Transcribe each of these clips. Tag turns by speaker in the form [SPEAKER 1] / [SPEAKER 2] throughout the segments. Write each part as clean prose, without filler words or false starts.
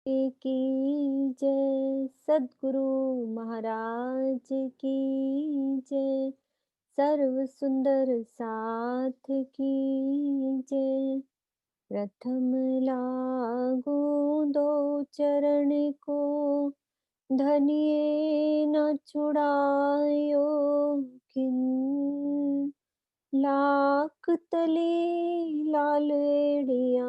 [SPEAKER 1] की जय, सद्गुरु महाराज की जय, सर्व सुंदर साथ की जय। प्रथम लागू दो चरण को, धनिये न छुड़ायो किन। लाख तले लाल एड़िया,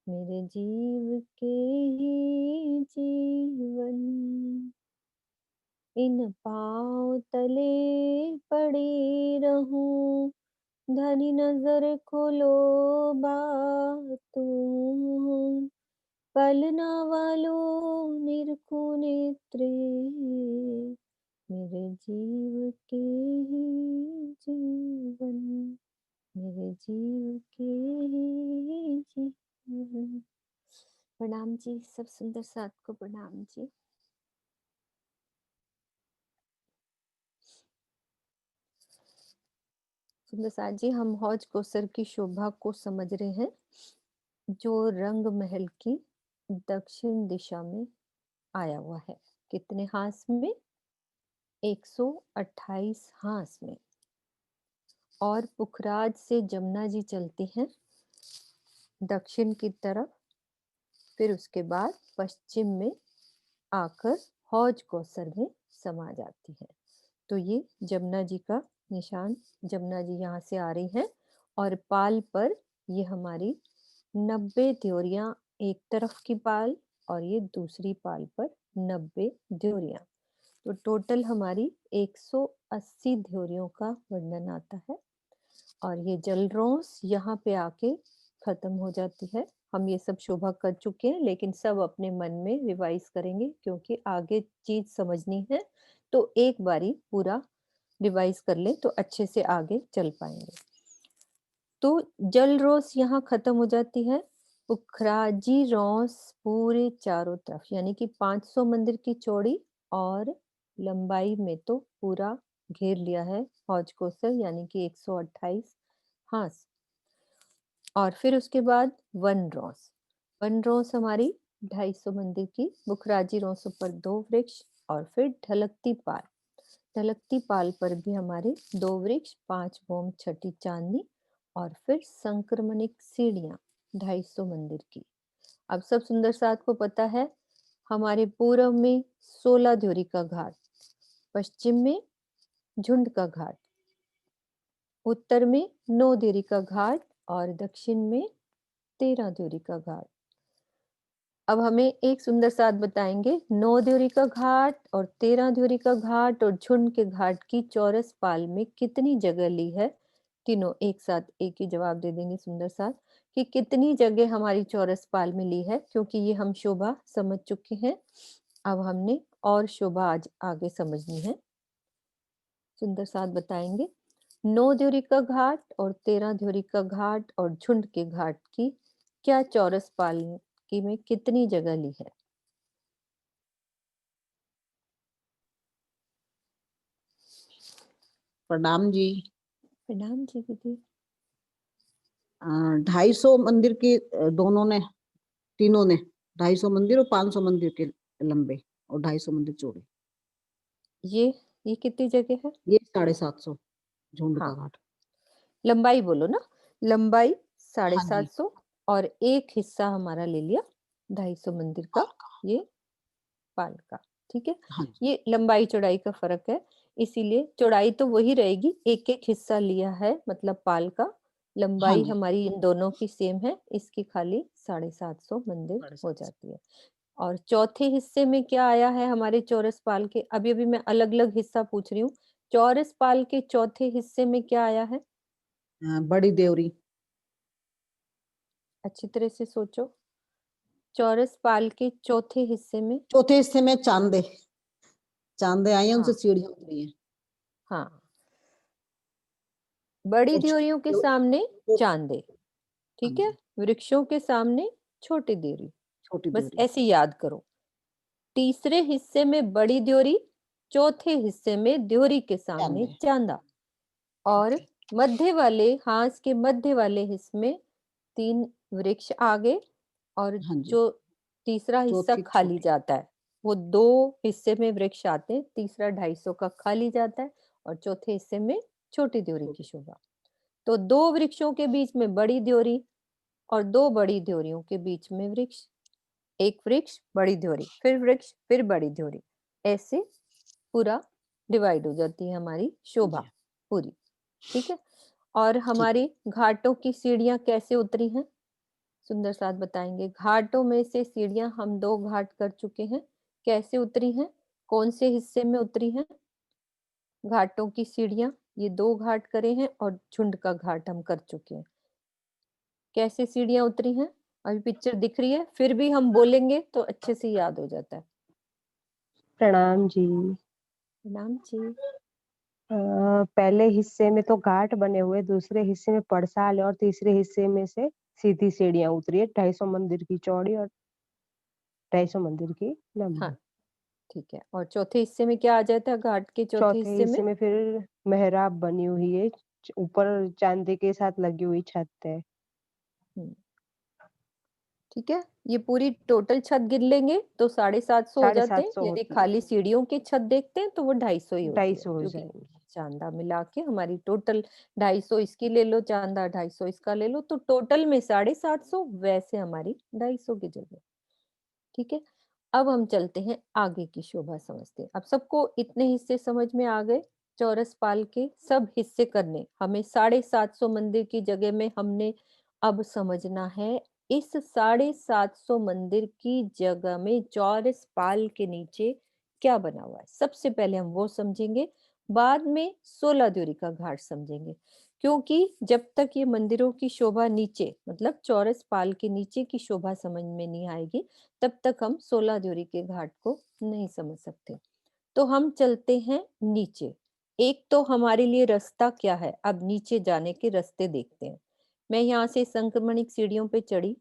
[SPEAKER 1] मेरे जीव के ही जीवन। इन पाँव तले पड़ी रहूं, धनी नजर खोलो बातूं। पलना वालों निरखो नेत्रे, मेरे जीव के ही जीवन, मेरे जीव के ही जीवन। प्रणाम जी, सब सुंदर साथ को प्रणाम जी। सुंदर साथ जी, हम हौज कोसर की शोभा को समझ रहे हैं, जो रंग महल की दक्षिण दिशा में आया हुआ है। कितने हास में? 128 हास में। और पुखराज से जमुना जी चलती हैं दक्षिण की तरफ, फिर उसके बाद पश्चिम में आकर हौज कोसर में समा जाती है। तो ये जमुना जी का निशान, जमुना जी यहाँ से आ रही हैं और पाल पर ये हमारी 90 ड्योरियां, एक तरफ की पाल और ये दूसरी पाल पर 90 ड्योरियां। तो टोटल हमारी 180 ड्योरियों का वर्णन आता है। और ये जलरोंस यहाँ पे आके खत्म हो जाती है। हम ये सब शोभा कर चुके हैं, लेकिन सब अपने मन में रिवाइज करेंगे, क्योंकि आगे चीज समझनी है। तो एक बारी पूरा रिवाइज कर ले तो अच्छे से आगे चल पाएंगे। तो जलरोस यहाँ खत्म हो जाती है। पुखराजी रोस पूरे चारों तरफ, यानी कि 500 मंदिर की चौड़ी और लंबाई में तो पूरा घेर लिया है हौज कोसर, यानी कि 128 हास। और फिर उसके बाद वन रोस, वन रोस हमारी 250 मंदिर की। बुखराजी रोसों पर 2 वृक्ष और फिर ढलकती पाल, ढलकती पाल पर भी हमारे 2 वृक्ष, 5 बोम छठी चांदनी और फिर संक्रमणिक सीढ़ियां 250 मंदिर की। अब सब सुंदर साथ को पता है, हमारे पूर्व में 16 ध्योरी का घाट, पश्चिम में झुंड का घाट, उत्तर में 9 ध्योरी का घाट और दक्षिण में 13 ध्योरी का घाट। अब हमें एक सुंदर साथ बताएंगे, 9 ध्योरी का घाट और 13 ध्योरी का घाट और झुंड के घाट की चौरस पाल में कितनी जगह ली है। तीनों एक साथ एक ही जवाब दे देंगे सुंदर साथ कि कितनी जगह हमारी चौरस पाल में ली है, क्योंकि ये हम शोभा समझ चुके हैं। अब हमने और शोभा आज आगे समझनी है। सुंदर साथ बताएंगे, 9 ध्योरी का घाट और 13 ध्योरी का घाट और झुंड के घाट की क्या चौरस पाल की में कितनी जगह ली है।
[SPEAKER 2] प्रणाम जी।
[SPEAKER 1] प्रणाम जी दीदी।
[SPEAKER 2] 250 मंदिर की दोनों ने, तीनों ने 250 मंदिर और 500 मंदिर के लंबे और 250 मंदिर चौड़े।
[SPEAKER 1] ये कितनी जगह है?
[SPEAKER 2] ये 750 झुंड
[SPEAKER 1] हाँ,
[SPEAKER 2] का घाट।
[SPEAKER 1] लंबाई बोलो ना, लंबाई
[SPEAKER 2] हाँ जी।
[SPEAKER 1] 750 और एक हिस्सा हमारा ले लिया 250 मंदिर का, ये पाल का। ठीक है,
[SPEAKER 2] हाँ जी।
[SPEAKER 1] ये लंबाई चौड़ाई का फर्क है, इसीलिए चौड़ाई तो वही रहेगी, एक एक हिस्सा लिया है मतलब पाल का।
[SPEAKER 2] हाँ
[SPEAKER 1] लंबाई
[SPEAKER 2] जी।
[SPEAKER 1] हमारी इन दोनों की सेम है, इसकी खाली 750 मंदिर हो
[SPEAKER 2] 750।
[SPEAKER 1] जाती है। और चौथे हिस्से में क्या आया है हमारे चौरस पाल के? अभी अभी मैं अलग अलग हिस्सा पूछ रही हूँ। चौरस पाल के चौथे हिस्से में क्या आया है?
[SPEAKER 2] बड़ी देवरी।
[SPEAKER 1] अच्छी तरह से सोचो, चौरस पाल के चौथे हिस्से में।
[SPEAKER 2] चौथे हिस्से में चांदे, चांदे आई हैं, उनसे
[SPEAKER 1] हाँ
[SPEAKER 2] सीढ़ियां उतरी हैं।
[SPEAKER 1] हाँ, बड़ी
[SPEAKER 2] और
[SPEAKER 1] ड्योरियों के सामने चांदे,
[SPEAKER 2] हाँ
[SPEAKER 1] ठीक है,
[SPEAKER 2] जी।
[SPEAKER 1] वृक्षों के सामने छोटी ड्योरी।
[SPEAKER 2] छोटी
[SPEAKER 1] बस
[SPEAKER 2] देवरी।
[SPEAKER 1] ऐसे याद करो, तीसरे हिस्से में बड़ी ड्योरी, चौथे हिस्से में ड्योरी के सामने
[SPEAKER 2] चांदे।
[SPEAKER 1] चांदा।
[SPEAKER 2] ठीक
[SPEAKER 1] और
[SPEAKER 2] है।
[SPEAKER 1] मध्य वाले हांस के मध्य वाले हिस्से में 3 वृक्ष आगे, और
[SPEAKER 2] हाँ
[SPEAKER 1] जो
[SPEAKER 2] जी।
[SPEAKER 1] तीसरा हिस्सा
[SPEAKER 2] चौथी
[SPEAKER 1] खाली
[SPEAKER 2] छोटी।
[SPEAKER 1] जाता है। वो 2 हिस्से में वृक्ष आते हैं, तीसरा 250 का खाली जाता है और चौथे हिस्से में छोटी ड्योरी की
[SPEAKER 2] छोटी।
[SPEAKER 1] शोभा। तो 2 वृक्षों के बीच में बड़ी ड्योरी और 2 बड़ी ड्योरियों के बीच में वृक्ष। एक वृक्ष, बड़ी ड्योरी, फिर वृक्ष, फिर बड़ी ड्योरी। ऐसे पूरा डिवाइड हो जाती है हमारी शोभा
[SPEAKER 2] जी,
[SPEAKER 1] पूरी, ठीक है? और
[SPEAKER 2] ठीक है।
[SPEAKER 1] हमारी घाटों की सीढ़ियाँ कैसे उतरी हैं? सुंदर साथ बताएँगे। घाटों में से सीढ़ियाँ हम 2 घाट कर चुके हैं। कैसे उतरी हैं? कौन से हिस्से में उतरी हैं? घाटों की सीढ़ियाँ, ये 2 घाट करे हैं और झुंड का घाट हम कर चुके हैं। कैसे सीढ़ियाँ उतरी हैं? अभी पिक्चर दिख रही है, फिर भी हम बोलेंगे तो अच्छे से याद हो जाता है।
[SPEAKER 3] प्रणाम जी।
[SPEAKER 1] प्रणाम जी।
[SPEAKER 3] पहले हिस्से में तो घाट बने हुए, दूसरे हिस्से में पड़साल है और तीसरे हिस्से में से सीधी सीढ़ियां उतरी है, 250 मंदिर की चौड़ी और 250 मंदिर की
[SPEAKER 1] हाँ,
[SPEAKER 3] लंबी।
[SPEAKER 1] ठीक है। और चौथे हिस्से में क्या आ जाता है घाट के चौथे
[SPEAKER 3] चौथे
[SPEAKER 1] हिस्से में?
[SPEAKER 3] हिस्से में फिर मेहराब बनी हुई है, ऊपर चांदी के साथ लगी हुई छत है।
[SPEAKER 1] हुँ, ठीक है। ये पूरी टोटल छत गिन लेंगे तो 750 हो
[SPEAKER 3] साढ़े
[SPEAKER 1] जाते
[SPEAKER 3] सात
[SPEAKER 1] हैं।
[SPEAKER 3] सौ
[SPEAKER 1] यदि
[SPEAKER 3] होती है,
[SPEAKER 1] खाली सीढ़ियों की छत देखते हैं तो वो 250 ही होती है,
[SPEAKER 3] 250 हो
[SPEAKER 1] क्योंकि
[SPEAKER 3] जाएंगी।
[SPEAKER 1] चांदा मिला के हमारी टोटल 250 इसकी ले लो, चांदा 250 इसका ले लो, तो टोटल में 750 वैसे हमारी 250 की जगह, ठीक है। अब हम चलते हैं आगे की शोभा समझते हैं। अब सबको इतने हिस्से समझ में आ गए? चौरस पाल के सब हिस्से करने, हमें 750 मंदिर की जगह में हमने अब समझना है इस 750 मंदिर की जगह में चौरस पाल के नीचे क्या बना हुआ है। सबसे पहले हम वो समझेंगे, बाद में 16 द्योरी का घाट समझेंगे। क्योंकि जब तक ये मंदिरों की शोभा नीचे मतलब चौरस पाल के नीचे की शोभा समझ में नहीं आएगी, तब तक हम 16 द्योरी के घाट को नहीं समझ सकते। तो हम चलते हैं नीचे। एक तो हमारे लिए रास्ता क्या है, अब नीचे जाने के रास्ते देखते हैं। मैं यहाँ से संक्रमणिक सीढ़ियों पे चढ़ी,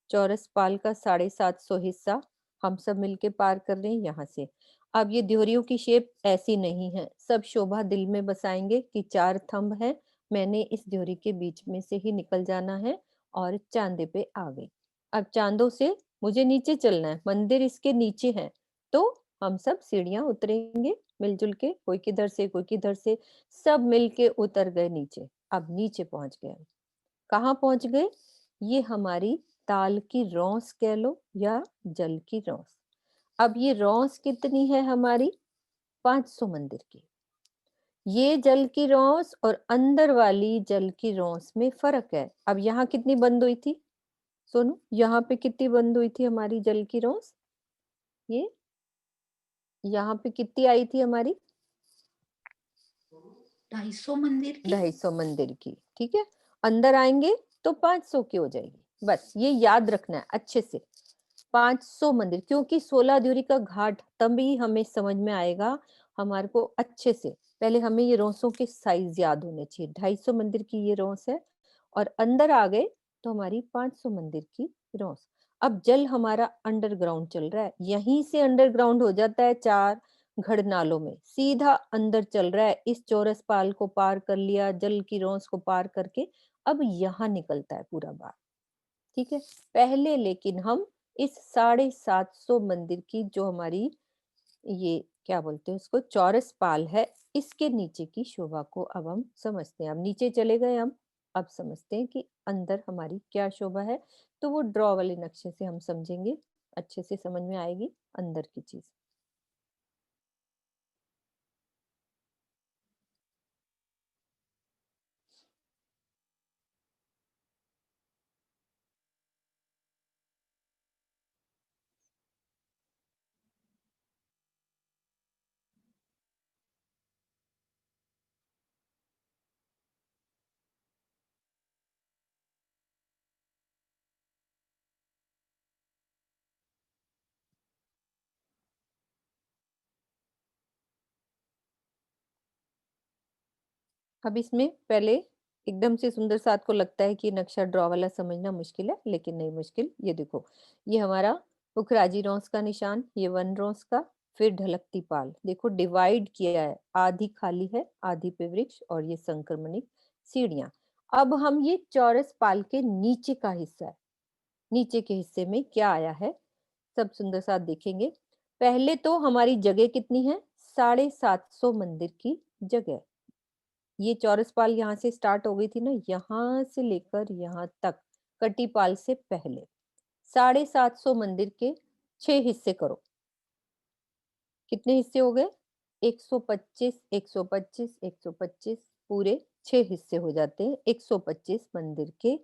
[SPEAKER 1] चौरस पाल का 750 हिस्सा हम सब मिलके पार कर रहे हैं यहाँ से। अब ये द्योरियों की शेप ऐसी नहीं है, सब शोभा दिल में बसाएंगे कि 4 थंब है, मैंने इस द्योरी के बीच में से ही निकल जाना है और चांदे पे आ गई। अब चांदों से मुझे नीचे चलना है, मंदिर इसके नीचे है, तो हम सब सीढ़ियां उतरेंगे मिलजुल के, कोई किधर से कोई किधर से, सब मिलके उतर गए नीचे। अब नीचे पहुंच गए हम। कहाँ पहुंच गए? ये हमारी ताल की रौस कह लो या जल की रौस। अब ये रौस कितनी है हमारी? 500 मंदिर की। ये जल की रौस और अंदर वाली जल की रौस में फर्क है। अब यहाँ कितनी बंद हुई थी सोनू? यहाँ पे कितनी बंद हुई थी हमारी जल की रौस? ये यहाँ पे कितनी आई थी हमारी?
[SPEAKER 4] 250 मंदिर की।
[SPEAKER 1] 250 मंदिर की, ठीक है। अंदर आएंगे तो 500 की हो जाएगी। बस ये याद रखना है अच्छे से। 500 मंदिर, क्योंकि 16 द्योरी का घाट तभी हमें समझ में आएगा हमारे को अच्छे से। पहले हमें ये रोंसों के साइज याद होने चाहिए। 250 मंदिर की ये रोंस है और अंदर आ गए तो हमारी 500 मंदिर की रोंस। अब जल हमारा अंडरग्राउंड चल रहा है, यहीं से अंडरग्राउंड हो जाता है 4 घड़नालों में, सीधा अंदर चल रहा है। इस चौरस पाल को पार कर लिया, जल की रोंस को पार करके अब यहाँ निकलता है पूरा बार, ठीक है। पहले लेकिन हम इस 750 मंदिर की जो हमारी ये क्या बोलते हैं उसको चौरस पाल है, इसके नीचे की शोभा को अब हम समझते हैं। अब नीचे चले गए हम, अब समझते हैं कि अंदर हमारी क्या शोभा है। तो वो ड्रॉ वाले नक्शे से हम समझेंगे, अच्छे से समझ में आएगी अंदर की चीज। अब इसमें पहले एकदम से सुंदर साथ को लगता है कि नक्शा ड्रॉ वाला समझना मुश्किल है, लेकिन नहीं मुश्किल। ये देखो, ये हमारा पुखराजी रॉस का निशान, ये वन रॉस का, फिर ढलकती पाल। देखो डिवाइड किया है, आधी खाली है, आधी पे वृक्ष और ये संक्रमणिक सीढ़ियां। अब हम ये चौरस पाल के नीचे का हिस्सा है, नीचे के हिस्से में क्या आया है? सब सुंदर साथ देखेंगे। पहले तो हमारी जगह कितनी है? 750 मंदिर की जगह। ये चौरस पाल यहाँ से स्टार्ट हो गई थी ना, यहाँ से लेकर यहाँ तक, कटी पाल से पहले 750 मंदिर के 6 हिस्से करो। कितने हिस्से हो गए? 125, 125, 125, पूरे 6 हिस्से हो जाते हैं। 125 मंदिर के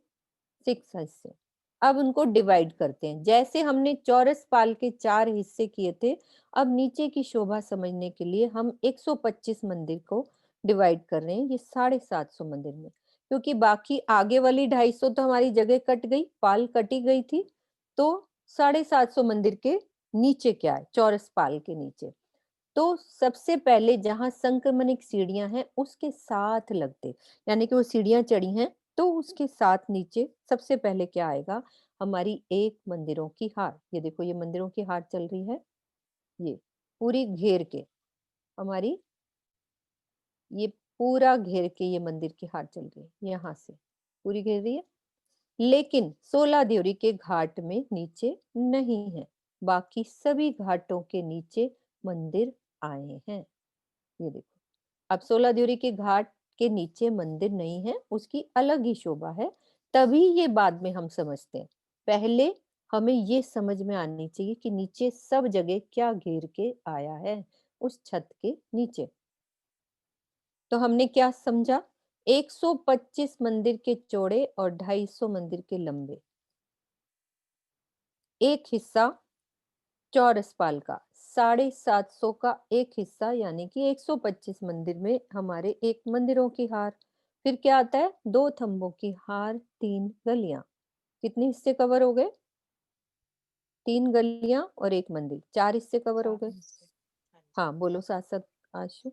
[SPEAKER 1] 6 हिस्से। अब उनको डिवाइड करते हैं। जैसे हमने चौरस पाल के 4 हिस्से किए थे, अब नीचे की शोभा समझने के लिए हम 125 मंदिर को डिवाइड कर रहे हैं ये 750 मंदिर में, क्योंकि बाकी आगे वाली 250 तो हमारी जगह कट गई, पाल कटी गई थी, तो 750 मंदिर के नीचे क्या है? चौरस पाल के नीचे। तो सबसे पहले जहां संक्रमणिक सीढ़ियां हैं उसके साथ लगते, यानी कि वो सीढ़ियां चढ़ी हैं, तो उसके साथ नीचे सबसे पहले क्या आएगा? हमारी एक मंदिरों की हार। ये देखो, ये मंदिरों की हार चल रही है, ये पूरी घेर के हमारी, ये पूरा घेर के ये मंदिर की हार चल रही है, यहाँ से पूरी घेर रही है। लेकिन 16 देवरी के घाट में नीचे नहीं है, बाकी सभी घाटों के नीचे मंदिर आए हैं। ये देखो, अब 16 देवरी के घाट के नीचे मंदिर नहीं है, उसकी अलग ही शोभा है, तभी ये बाद में हम समझते हैं। पहले हमें ये समझ में आनी चाहिए कि नीचे सब जगह क्या घेर के आया है उस छत के नीचे। तो हमने क्या समझा? 125 मंदिर के चौड़े और 250 मंदिर के लंबे। एक हिस्सा चौरस पाल का, 750 का एक हिस्सा, यानी कि 125 मंदिर में हमारे एक मंदिरों की हार। फिर क्या आता है? 2 थंबों की हार, 3 गलियां। कितने हिस्से कवर हो गए? 3 गलियां और एक मंदिर, 4 हिस्से कवर हो गए। हाँ, बोलो साथ साथ आशु।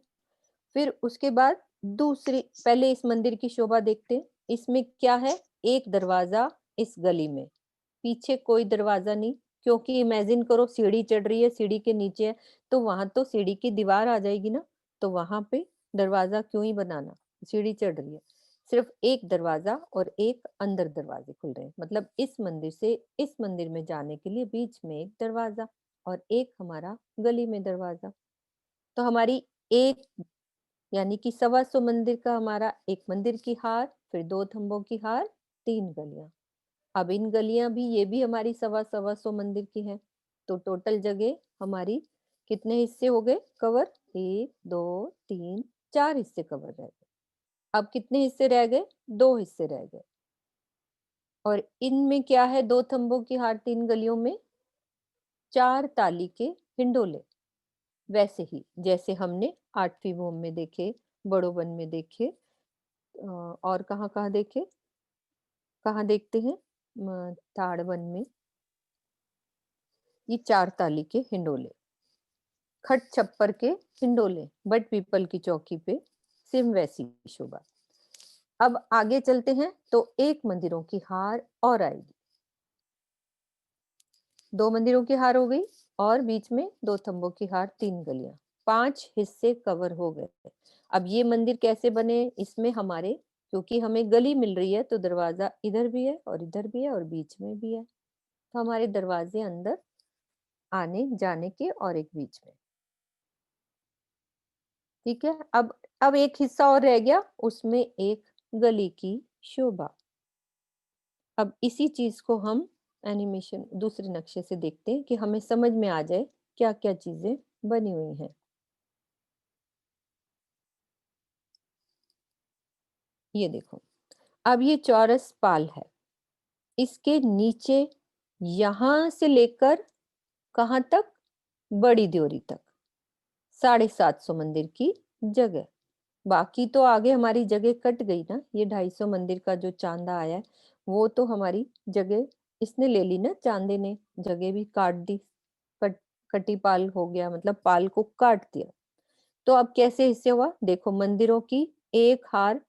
[SPEAKER 1] फिर उसके बाद दूसरी, पहले इस मंदिर की शोभा देखते हैं। इसमें क्या है? एक दरवाजा इस गली में, पीछे कोई दरवाजा नहीं, क्योंकि इमेजिन करो सीढ़ी चढ़ रही है, सीढ़ी के नीचे है, तो वहां तो सीढ़ी की दीवार आ जाएगी ना, तो वहां पे दरवाजा क्यों ही बनाना? सीढ़ी चढ़ रही है। सिर्फ एक दरवाजा और एक अंदर दरवाजे खुल रहे हैं, मतलब इस मंदिर से इस मंदिर में जाने के लिए बीच में एक दरवाजा और एक हमारा गली में दरवाजा। तो हमारी एक, यानी कि 125 मंदिर का हमारा एक मंदिर की हार, फिर 2 थंबों की हार, 3 गलियां। अब इन गलियां भी, ये भी हमारी 125 मंदिर की है, तो टोटल जगह हमारी कितने हिस्से हो गए कवर? 1, 2, 3, 4 हिस्से कवर रह गए। अब कितने हिस्से रह गए? 2 हिस्से रह गए। और इनमें क्या है? 2 थंबों की हार, 3 गलियों में 4 ताली के हिंडोले। वैसे ही जैसे हमने 8वीं भूम में देखे, बड़ो वन में देखे, और कहाँ कहाँ देखे, कहाँ देखते हैं? ताड़ वन में ये 4 ताली के हिंडोले, खट छप्पर के हिंडोले, बट पीपल की चौकी पे सिम वैसी शोभा। अब आगे चलते हैं तो एक मंदिरों की हार और आएगी। 2 मंदिरों की हार हो गई और बीच में 2 थंबों की हार, 3 गलियां, 5 हिस्से कवर हो गए। अब ये मंदिर कैसे बने? इसमें हमारे, क्योंकि हमें गली मिल रही है, तो दरवाजा इधर भी है और इधर भी है और बीच में भी है, तो हमारे दरवाजे अंदर आने जाने के और एक बीच में। ठीक है। अब एक हिस्सा और रह गया, उसमें एक गली की शोभा। अब इसी चीज को हम एनिमेशन दूसरे नक्शे से देखते हैं कि हमें समझ में आ जाए क्या क्या चीजें बनी हुई हैं। ये देखो, अब ये चौरस पाल है, इसके नीचे यहां से लेकर कहां तक? बड़ी द्योरी तक 750 मंदिर की जगह। बाकी तो आगे हमारी जगह कट गई ना, ये 250 मंदिर का जो चांदा आया है वो तो हमारी जगह इसने ले ली ना, चांदे ने जगह भी काट दी, कट कटी पाल हो गया, मतलब पाल को काट दिया। तो अब कैसे हिस्से हुआ? देखो, मंदिरों की एक हार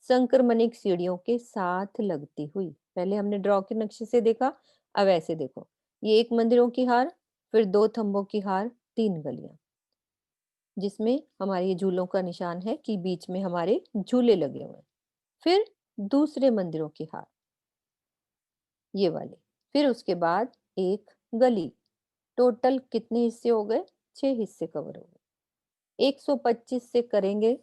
[SPEAKER 1] संक्रमणिक सीढ़ियों के साथ लगती हुई, पहले हमने ड्रॉ के नक्शे से देखा, अब ऐसे देखो, ये एक मंदिरों की हार, फिर 2 थंबों की हार, 3 गलियां, जिसमें हमारे झूलों का निशान है कि बीच में हमारे झूले लगे हुए हैं। फिर दूसरे मंदिरों की हार, ये वाले, फिर उसके बाद एक गली, टोटल कितने हिस्से हो गए? 6 हिस्से कवर हो गए। 125 से करेंगे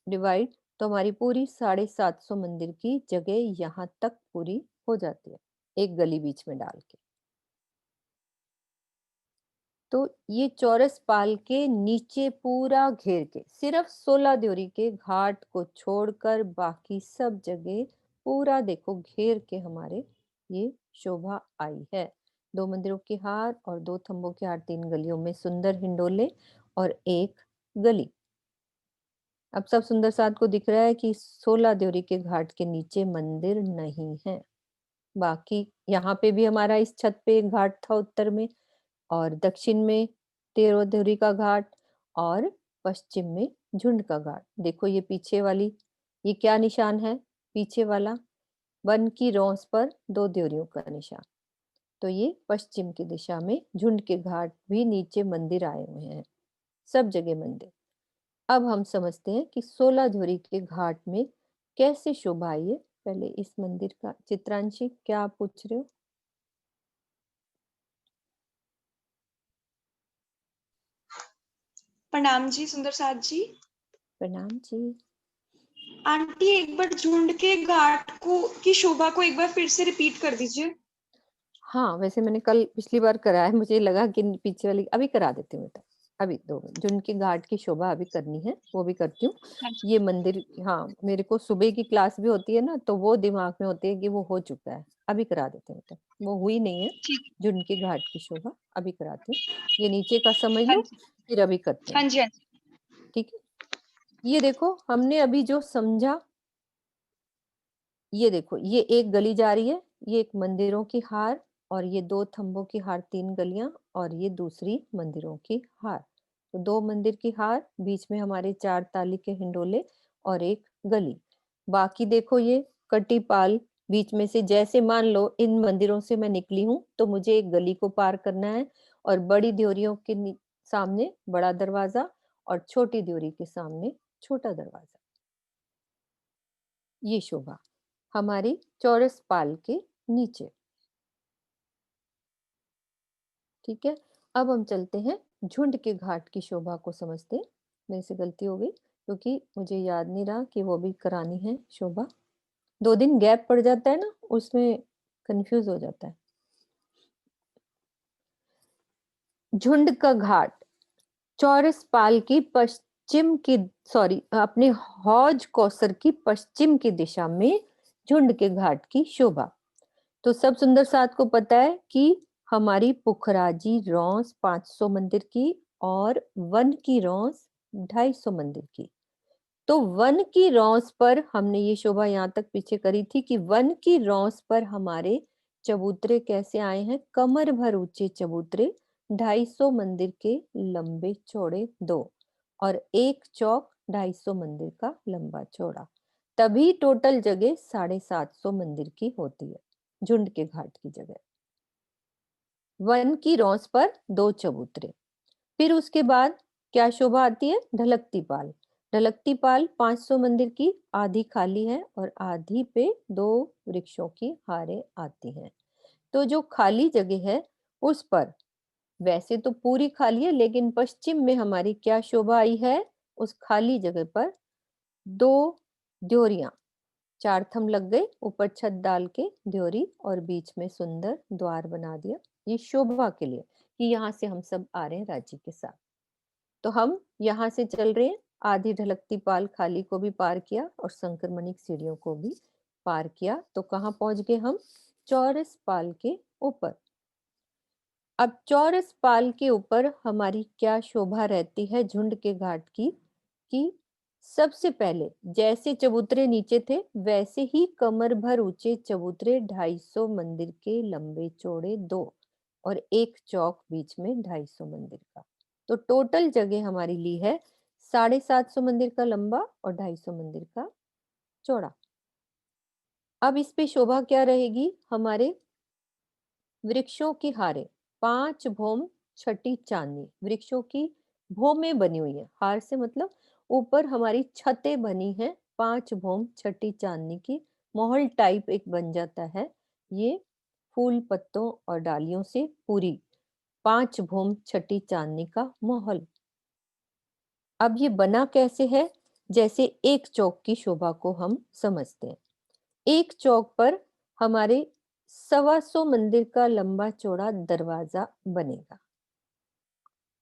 [SPEAKER 1] डिवाइड तो हमारी पूरी 750 मंदिर की जगह यहाँ तक पूरी हो जाती है, एक गली बीच में डाल के। तो ये चौरस पाल के नीचे पूरा घेर के सिर्फ 16 द्योरी के घाट को छोड़कर बाकी सब जगह पूरा देखो घेर के हमारे ये शोभा आई है। 2 मंदिरों की हार और 2 थंबों की हार, 3 गलियों में सुंदर हिंडोले और एक गली। अब सब सुंदर साथ को दिख रहा है कि 16 द्योरी के घाट के नीचे मंदिर नहीं है। बाकी यहाँ पे भी हमारा इस छत पे एक घाट था उत्तर में, और दक्षिण में 13 द्योरी का घाट, और पश्चिम में झुंड का घाट। देखो ये पीछे वाली, ये क्या निशान है? पीछे वाला वन की रौंस पर 2 द्योरियों का निशान। तो ये पश्चिम की दिशा में झुंड के घाट भी नीचे मंदिर आए हुए हैं, सब जगह मंदिर। अब हम समझते हैं कि 16 ध्वरी के घाट में कैसे शोभा आई है। पहले इस मंदिर का चित्रांशी, क्या आप पूछ रहे हो?
[SPEAKER 4] प्रणाम जी सुंदर साथ जी।
[SPEAKER 1] प्रणाम जी।
[SPEAKER 4] आंटी एक बार झुंड के घाट को की शोभा को एक बार फिर से रिपीट कर दीजिए।
[SPEAKER 1] हाँ, वैसे मैंने कल पिछली बार कराया, मुझे लगा कि पीछे वाली अभी करा देती हूँ बेटा। अभी 2 मिनट, जो उनके घाट की शोभा अभी करनी है वो भी करती हूँ।
[SPEAKER 4] हाँ जी।
[SPEAKER 1] ये मंदिर, हाँ, मेरे को सुबह की क्लास भी होती है ना, तो वो दिमाग में होती है कि वो हो चुका है, अभी करा देते हैं बेटा। वो हुई नहीं है,
[SPEAKER 4] ठीक।
[SPEAKER 1] जो उनके घाट की शोभा अभी कराती हूँ। ये नीचे का समझ
[SPEAKER 4] हाँ
[SPEAKER 1] लो,
[SPEAKER 4] जी
[SPEAKER 1] फिर अभी करते
[SPEAKER 4] हाँ
[SPEAKER 1] हैं,
[SPEAKER 4] जी हाँ जी।
[SPEAKER 1] ठीक है? ये देखो हमने अभी जो समझा, ये देखो ये एक गली जा रही है, ये एक मंदिरों की हार, और ये 2 थंबों की हार, 3 गलियां, और ये दूसरी मंदिरों की हार। तो 2 मंदिर की हार, बीच में हमारे 4 ताली के हिंडोले और एक गली। बाकी देखो ये कटी पाल बीच में से, जैसे मान लो इन मंदिरों से मैं निकली हूं तो मुझे एक गली को पार करना है, और बड़ी द्योरियों के सामने बड़ा दरवाजा और छोटी द्योरी के सामने छोटा दरवाजा। ये शोभा हमारी चौरस पाल के नीचे, ठीक है? अब हम चलते हैं झुंड के घाट की शोभा को समझते हैं। मेरे से गलती हो गई क्योंकि मुझे याद नहीं रहा कि वो भी करानी है शोभा। 2 दिन गैप पड़ जाता है ना, उसमें कंफ्यूज हो जाता है। झुंड का घाट चौरस पाल की पश्चिम की, सॉरी, अपने हौज कौसर की पश्चिम की दिशा में झुंड के घाट की शोभा। तो सब सुंदर साथ को पता है कि हमारी पुखराजी रौंस 500 मंदिर की और वन की रौंस 250 मंदिर की। तो वन की रौंस पर हमने ये शोभा यहाँ तक पीछे करी थी कि वन की रौंस पर हमारे चबूतरे कैसे आए हैं? कमर भर ऊंचे चबूतरे, 250 मंदिर के लंबे चौड़े 2, और एक चौक 250 मंदिर का लंबा चौड़ा। तभी टोटल जगह 750 मंदिर की होती है, झुंड के घाट की जगह। वन की रौंस पर 2 चबूतरे। फिर उसके बाद क्या शोभा आती है? ढलकती पाल। ढलकती पाल 500 मंदिर की, आधी खाली है और आधी पे 2 वृक्षों की हारें आती हैं। तो जो खाली जगह है उस पर, वैसे तो पूरी खाली है लेकिन पश्चिम में हमारी क्या शोभा आई है? उस खाली जगह पर 2 द्योरियां, 4 थंब लग गए ऊपर छत डाल के द्योरी, और बीच में सुंदर द्वार बना दिया, ये शोभा के लिए कि यहाँ से हम सब आ रहे हैं राजी के साथ। तो हम यहाँ से चल रहे हैं, आधी ढलकती पाल खाली को भी पार किया और संक्रमणिक सीढ़ियों को भी पार किया। तो कहाँ पहुंच गए हम? चौरस पाल के ऊपर। अब चौरस पाल के ऊपर हमारी क्या शोभा रहती है झुंड के घाट की? कि सबसे पहले जैसे चबूतरे नीचे थे वैसे ही कमर भर ऊंचे चबूतरे, 250 मंदिर के लंबे चौड़े 2, और एक चौक बीच में 250 मंदिर का। तो टोटल जगह हमारी ली है 750 मंदिर का लंबा और 250 मंदिर का चौड़ा। अब इस पे शोभा क्या रहेगी? हमारे वृक्षों की हारे, 5 भौम छठी चांदनी, वृक्षों की भौमें बनी हुई है, हार से मतलब ऊपर हमारी छतें बनी हैं 5 भौम छठी चांदनी की, महल टाइप एक बन जाता है ये, फूल पत्तों और डालियों से पूरी 5 भूम छठी चांदनी का माहौल। अब ये बना कैसे है? जैसे एक चौक की शोभा को हम समझते हैं। एक चौक पर हमारे 125 मंदिर का लंबा चौड़ा दरवाजा बनेगा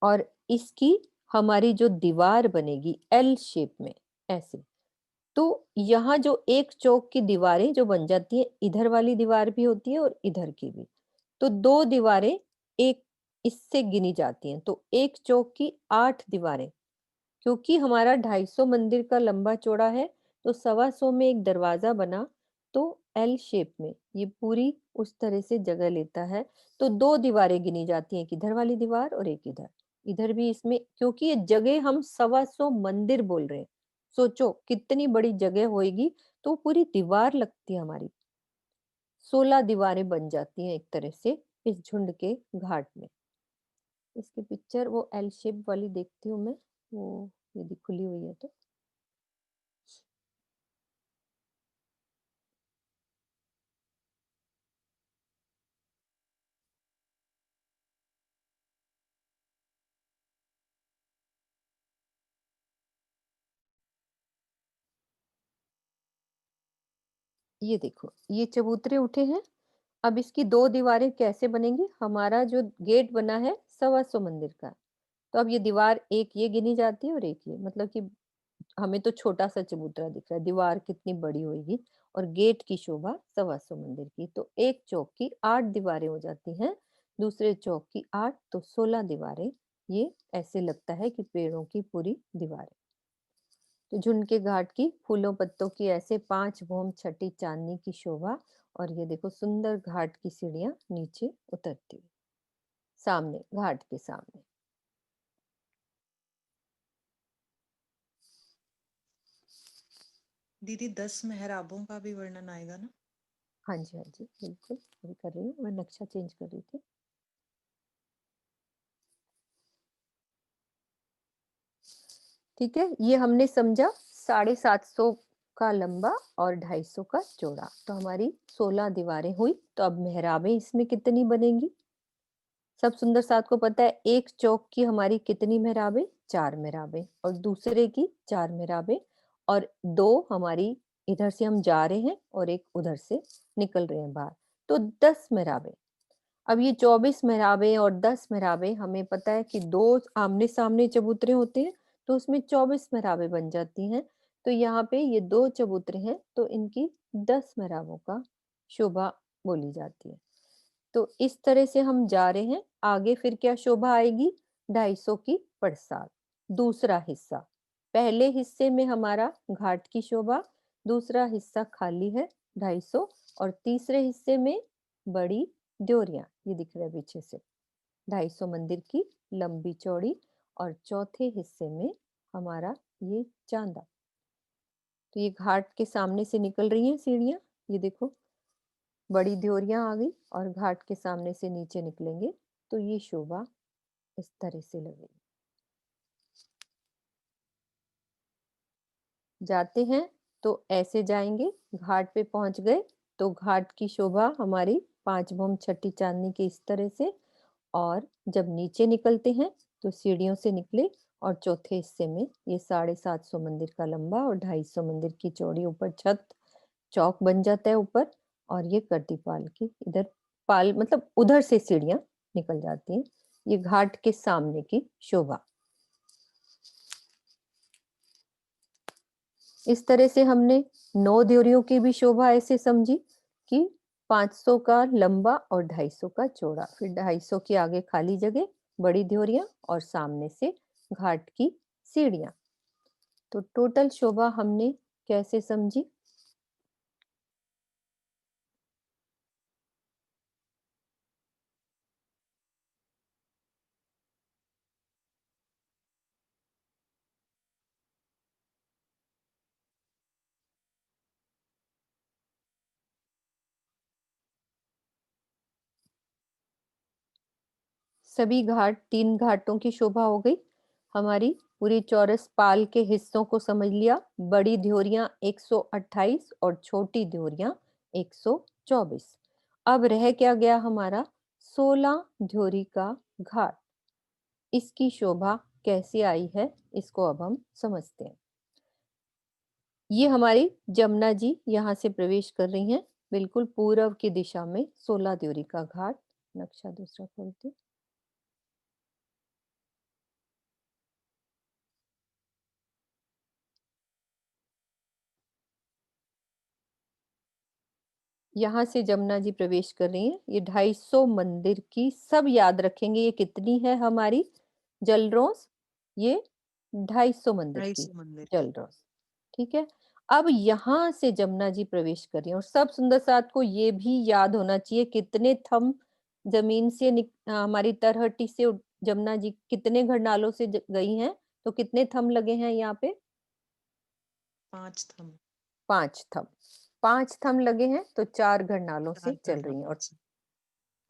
[SPEAKER 1] और इसकी हमारी जो दीवार बनेगी एल शेप में, ऐसे। तो यहाँ जो एक चौक की दीवारें जो बन जाती है, इधर वाली दीवार भी होती है और इधर की भी। तो 2 दीवारें एक इससे गिनी जाती हैं। तो एक चौक की 8 दीवारें, क्योंकि हमारा 250 मंदिर का लंबा चौड़ा है, तो 125 में एक दरवाजा बना, तो एल शेप में ये पूरी उस तरह से जगह लेता है। तो 2 दीवारें गिनी जाती हैं, एक इधर वाली दीवार और एक इधर। इधर भी इसमें, क्योंकि ये जगह हम 125 मंदिर बोल रहे हैं। सोचो कितनी बड़ी जगह होएगी, तो पूरी दीवार लगती है हमारी। 16 दीवारें बन जाती हैं एक तरह से इस झुंड के घाट में। इसकी पिक्चर वो एल शेप वाली देखती हूँ मैं, वो यदि खुली हुई है तो। ये देखो, ये चबूतरे उठे हैं। अब इसकी 2 दीवारें कैसे बनेंगी? हमारा जो गेट बना है 125 मंदिर का, तो अब ये दीवार एक ये गिनी जाती है और एक ये, मतलब कि हमें तो छोटा सा चबूतरा दिख रहा है, दीवार कितनी बड़ी होगी और गेट की शोभा 125 मंदिर की। तो एक चौक की 8 दीवारें हो जाती हैं, दूसरे चौक की 8, तो 16 दीवारें। ये ऐसे लगता है कि पेड़ों की पूरी दीवारें। तो झुंड के घाट की फूलों पत्तों की ऐसे 5 भौम छठी चांदनी की शोभा। और ये देखो सुंदर घाट की सीढ़ियां नीचे उतरती हुई, सामने घाट के सामने।
[SPEAKER 5] दीदी 10 मेहराबों का भी वर्णन आएगा ना?
[SPEAKER 1] हाँ जी, हाँ जी, बिल्कुल अभी कर रही हूँ, मैं नक्शा चेंज कर रही थी। ठीक है, ये हमने समझा 750 का लंबा और 250 का चौड़ा। तो हमारी 16 दीवारें हुई। तो अब मेहराबें इसमें कितनी बनेंगी? सब सुंदर साथ को पता है, एक चौक की हमारी कितनी मेहराबें? 4 मेहराबें, और दूसरे की 4 मेहराबें, और 2 हमारी इधर से हम जा रहे हैं और एक उधर से निकल रहे हैं बाहर, तो 10 मेहराबें। अब ये 24 मेहराबें और 10 मेहराबें, हमें पता है कि 2 आमने सामने चबूतरे होते हैं, तो उसमें 24 मेहराबें बन जाती हैं। तो यहाँ पे ये 2 चबूतरे हैं, तो इनकी 10 मेहराबों का शोभा बोली जाती है। तो इस तरह से हम जा रहे हैं आगे। फिर क्या शोभा आएगी? 250 की पड़साल, दूसरा हिस्सा। पहले हिस्से में हमारा घाट की शोभा, दूसरा हिस्सा खाली है 250, और तीसरे हिस्से में बड़ी ड्योरियां, ये दिख रहा है पीछे से, 250 मंदिर की लंबी चौड़ी, और चौथे हिस्से में हमारा ये चांदा। तो ये घाट के सामने से निकल रही हैं सीढ़ियां, ये देखो बड़ी ड्योरियां आ गई, और घाट के सामने से नीचे निकलेंगे तो ये शोभा इस तरह से लगेगी। जाते हैं तो ऐसे जाएंगे, घाट पे पहुंच गए तो घाट की शोभा हमारी 5 भौम छठी चांदनी की इस तरह से। और जब नीचे निकलते हैं तो सीढ़ियों से निकले, और चौथे हिस्से में ये 750 मंदिर का लंबा और 250 मंदिर की चौड़ी ऊपर छत चौक बन जाता है ऊपर। और ये करदीपाल की इधर पाल, मतलब उधर से सीढ़ियां निकल जाती हैं। ये घाट के सामने की शोभा। इस तरह से हमने 9 ड्योरियों की भी शोभा ऐसे समझी कि 500 का लंबा और 250 का चौड़ा, फिर 250 की आगे खाली जगह, बड़ी ड्योरियां, और सामने से घाट की सीढ़ियां। तो टोटल शोभा हमने कैसे समझी? सभी घाट, 3 घाटों की शोभा हो गई हमारी। पूरी चौरस पाल के हिस्सों को समझ लिया। बड़ी ड्योरियां 128 और छोटी ड्योरियां 124। अब रह क्या गया हमारा? 16 ड्योरी का घाट, इसकी शोभा कैसे आई है, इसको अब हम समझते हैं। ये हमारी जमुना जी यहाँ से प्रवेश कर रही हैं, बिल्कुल पूर्व की दिशा में 16 द्योरी का घाट। नक्शा दूसरा खोलते। यहाँ से जमुना जी प्रवेश कर रही हैं। ये 250 मंदिर की, सब याद रखेंगे ये कितनी है हमारी जलरोस, ये 250 मंदिर की
[SPEAKER 5] 250 मंदिर।
[SPEAKER 1] जलरोस। ठीक है, अब यहाँ से जमुना जी प्रवेश कर रही हैं और सब सुंदर साथ को ये भी याद होना चाहिए कितने थम जमीन से हमारी तरहटी से जमुना जी कितने घरनालों से गई हैं, तो कितने थम लगे हैं यहाँ पे?
[SPEAKER 5] 5 थम।
[SPEAKER 1] 5 थम, 5 थम लगे हैं, तो 4 घरनालों से
[SPEAKER 5] 4
[SPEAKER 1] चल रही हैं। और
[SPEAKER 5] घरनालों से।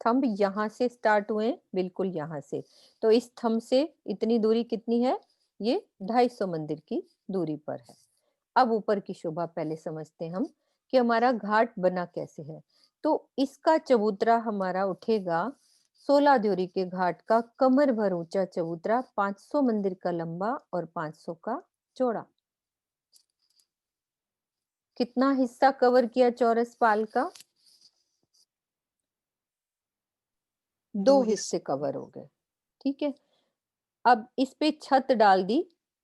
[SPEAKER 1] थंब यहाँ से स्टार्ट हुए हैं, बिल्कुल यहाँ से, तो इस थंब से इतनी दूरी कितनी है? ये 250 मंदिर की दूरी पर है। अब ऊपर की शोभा पहले समझते हैं हम कि हमारा घाट बना कैसे है। तो इसका चबूतरा हमारा उठेगा 16 द्योरी के घाट का कमर भर ऊंचा चबूतरा, 500 मंदिर का लंबा और 500 का चौड़ा। कितना हिस्सा कवर किया चौरस पाल का? 2 हिस्से कवर हो गए। ठीक है, अब इस पे छत डाल दी,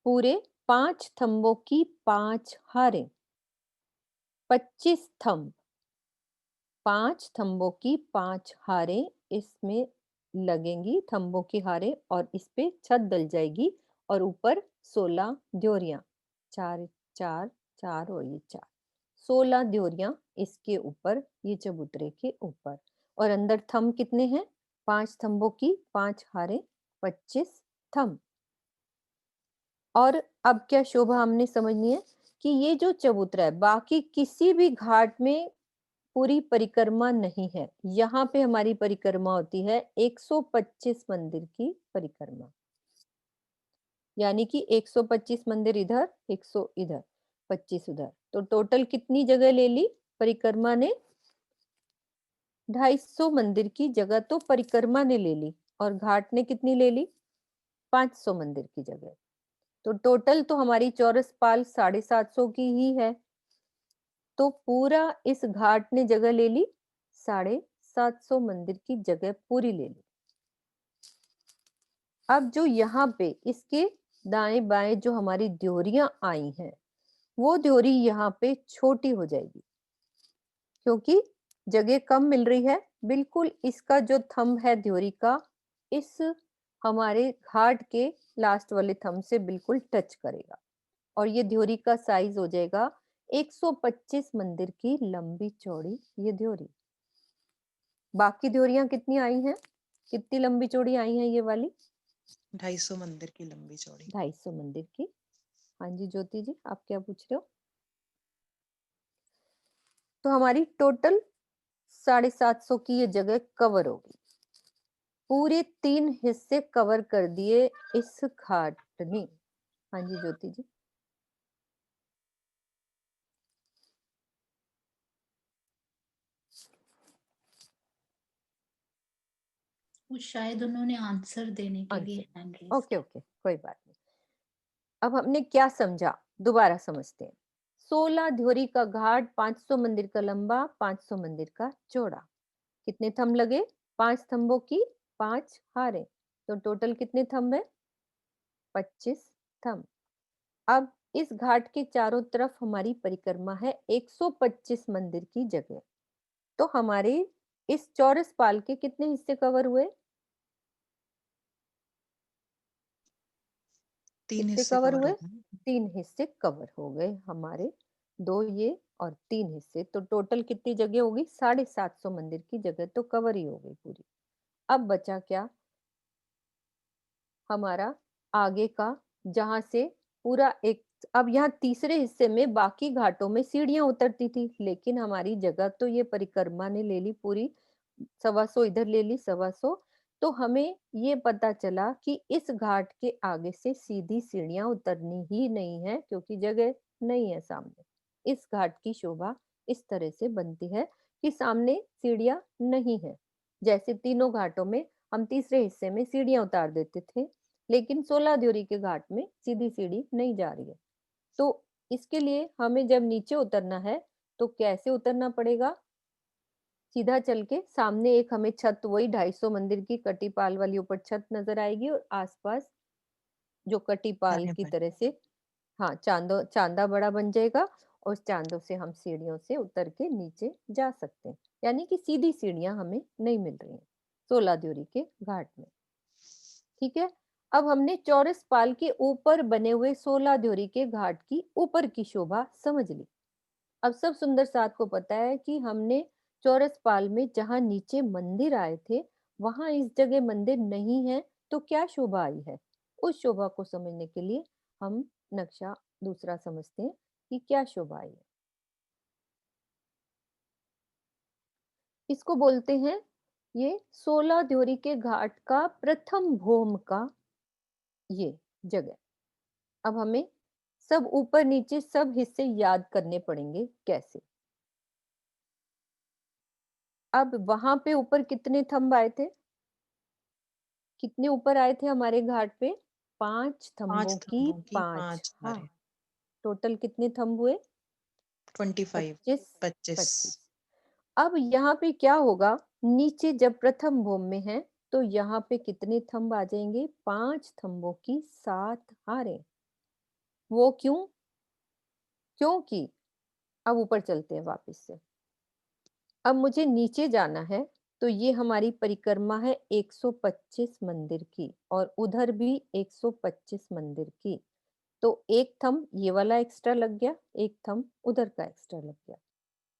[SPEAKER 1] पूरे 5 थंबों की 5 हारें, 25 थंब, 5 थंबों की 5 हारें इसमें लगेंगी, थंबों की हारें, और इस पे छत डल जाएगी और ऊपर 16 द्योरियां, 4 4 4 और ये 4, 16 द्योरियां इसके ऊपर, ये चबूतरे के ऊपर। और अंदर थंब कितने हैं? 5 थंबों की 5 हारें, 25 थंब। और अब क्या शोभा हमने समझनी है कि ये जो चबूतरा है बाकी किसी भी घाट में पूरी परिक्रमा नहीं है, यहाँ पे हमारी परिक्रमा होती है 125 मंदिर की परिक्रमा, यानी कि 125 मंदिर इधर, 100 इधर, 25 उधर, तो टोटल कितनी जगह ले ली परिक्रमा ने? 250 मंदिर की जगह तो परिक्रमा ने ले ली, और घाट ने कितनी ले ली? 500 मंदिर की जगह। तो टोटल तो हमारी चौरस पाल 750 की ही है, तो पूरा इस घाट ने जगह ले ली, 750 मंदिर की जगह पूरी ले ली। अब जो यहाँ पे इसके दाएं बाएं जो हमारी द्योरियां आई हैं, वो द्योरी यहाँ पे छोटी हो जाएगी क्योंकि जगह कम मिल रही है। बिल्कुल इसका जो थंब है द्योरी का, इस हमारे घाट के लास्ट वाले थंब से बिल्कुल टच करेगा, और ये द्योरी का साइज हो जाएगा 125 मंदिर की लंबी चौड़ी ये द्योरी। बाकी द्योरियां कितनी आई हैं? कितनी लंबी चौड़ी आई हैं ये वाली?
[SPEAKER 5] 250 मंदिर की लंबी चौड़ी।
[SPEAKER 1] 250 मंदिर की। हाँ जी ज्योति जी, आप क्या पूछ रहे हो? तो हमारी टोटल 750 की ये जगह कवर होगी, पूरे 3 हिस्से कवर कर दिए इस घाट ने। हाँ जी ज्योति जी।
[SPEAKER 6] वो शायद उन्होंने आंसर देने के लिए हैंड रेज
[SPEAKER 1] ओके ओके, कोई बात नहीं। अब हमने क्या समझा, दोबारा समझते हैं। 16 द्योरी का घाट, 500 मंदिर का लंबा, 500 मंदिर का चौड़ा। कितने थंब लगे? 5 थंबों की 5 हारें, तो टोटल कितने थंब है? 25 थंब। अब इस घाट के चारों तरफ हमारी परिक्रमा है 125 मंदिर की जगह, तो हमारे इस चौरस पाल के कितने हिस्से कवर हुए?
[SPEAKER 5] 3
[SPEAKER 1] कितने
[SPEAKER 5] हिस्से
[SPEAKER 1] कवर
[SPEAKER 5] कवर
[SPEAKER 1] हुए?
[SPEAKER 5] हो गए।
[SPEAKER 1] 3 हिस्से कवर हो गए हमारे, 2 ये और 3 हिस्से, तो टोटल कितनी जगह होगी? 750 मंदिर की जगह तो कवर ही हो गई पूरी। अब बचा क्या हमारा आगे का, जहां से पूरा एक, अब यहाँ तीसरे हिस्से में बाकी घाटों में सीढ़ियां उतरती थी, लेकिन हमारी जगह तो ये परिक्रमा ने ले ली पूरी, 125 इधर ले ली, 125, तो हमें ये पता चला कि इस घाट के आगे से सीधी सीढ़ियां उतरनी ही नहीं है क्योंकि जगह नहीं है सामने। इस घाट की शोभा इस तरह से बनती है कि सामने सीढ़ियां नहीं है, जैसे तीनों घाटों में हम तीसरे हिस्से में सीढ़ियां उतार देते थे, लेकिन 16 ड्योरी के घाट में सीधी सीढ़ी नहीं जा रही है। तो इसके लिए हमें जब नीचे उतरना है तो कैसे उतरना पड़ेगा? सीधा चल के सामने एक हमें छत, वही 250 मंदिर की कटीपाल वाली ऊपर छत नजर आएगी, और आसपास जो कटीपाल
[SPEAKER 5] जाने
[SPEAKER 1] की
[SPEAKER 5] पाए।
[SPEAKER 1] तरह से, हाँ, चांदा बड़ा बन जाएगा, और उस चांदों से हम सीढ़ियों से उतर के नीचे जा सकते हैं। यानी कि सीधी सीढ़ियां हमें नहीं मिल रही हैं 16 ड्योरी के घाट में। ठीक है। अब हमने चौरस पाल के ऊपर बने हुए 16 ड्योरी के घाट की ऊपर की शोभा समझ ली। अब सब सुंदर साथ को पता है कि हमने चौरस पाल में जहां नीचे मंदिर आए थे, वहां इस जगह मंदिर नहीं है, तो क्या शोभा आई है? उस शोभा को समझने के लिए हम नक्शा दूसरा समझते हैं कि क्या शोभा आई है। इसको बोलते हैं, ये 16 ड्योरी के घाट का प्रथम भोम का ये जगह। अब हमें सब ऊपर नीचे सब हिस्से याद करने पड़ेंगे। कैसे? अब वहां पे ऊपर कितने थंब आए थे? कितने ऊपर आए थे हमारे घाट पे? 5
[SPEAKER 5] 5
[SPEAKER 1] थंबों की
[SPEAKER 5] थंबों की
[SPEAKER 1] 5।
[SPEAKER 5] 5
[SPEAKER 1] हाँ,
[SPEAKER 5] हारे।
[SPEAKER 1] टोटल कितने थंब हुए?
[SPEAKER 5] 25
[SPEAKER 1] 25।
[SPEAKER 5] 25।
[SPEAKER 1] 25। अब यहाँ पे क्या होगा? नीचे जब प्रथम भोम में है, तो यहाँ पे कितने थंब आ जाएंगे? 5 थंबों की 7 हारें। वो क्यों? क्योंकि अब ऊपर चलते हैं वापस से। अब मुझे नीचे जाना है, तो ये हमारी परिक्रमा है 125 मंदिर की, और उधर भी 125 मंदिर की। तो एक थंब ये वाला एक्स्ट्रा लग गया, एक थंब उधर का एक्स्ट्रा लग गया।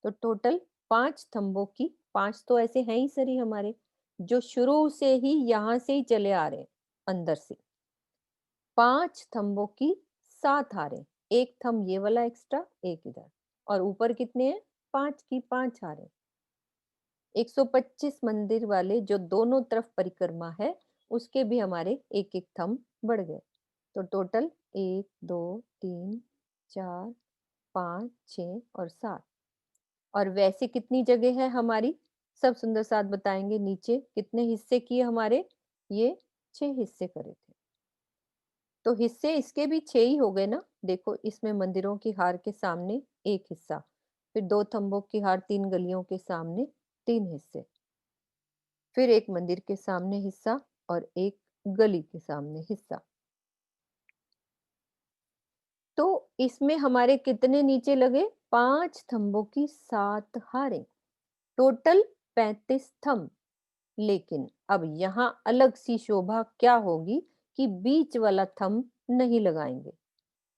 [SPEAKER 1] तो टोटल 5 थंबों की 5 तो ऐसे हैं ही सरी हमारे, जो शुरू से ही यहाँ से ही चले आ रहे हैं अंदर से। 5 थंबों की 7 हारें, एक थंब ये वाला एक्स्ट्रा, एक इधर, और ऊपर कितने हैं? 5 की 5 हारें। 125 मंदिर वाले जो दोनों तरफ परिक्रमा है, उसके भी हमारे एक एक थंब बढ़ गए। तो टोटल 1 2 3 4 5 6 और 7। और वैसे कितनी जगह है हमारी? सब सुंदर साथ बताएंगे। नीचे कितने हिस्से किए हमारे? ये 6 हिस्से करे थे। तो हिस्से इसके भी 6 ही हो गए ना। देखो, इसमें मंदिरों की हार के सामने एक हिस्सा, फिर 2 थंबों की हार 3 गलियों के सामने 3 हिस्से, फिर एक मंदिर के सामने हिस्सा, और एक गली के सामने हिस्सा। तो इसमें हमारे कितने नीचे लगे? 5 थंबों की 7 हारें, टोटल 35 थंब। लेकिन अब यहाँ अलग सी शोभा क्या होगी कि बीच वाला थंब नहीं लगाएंगे।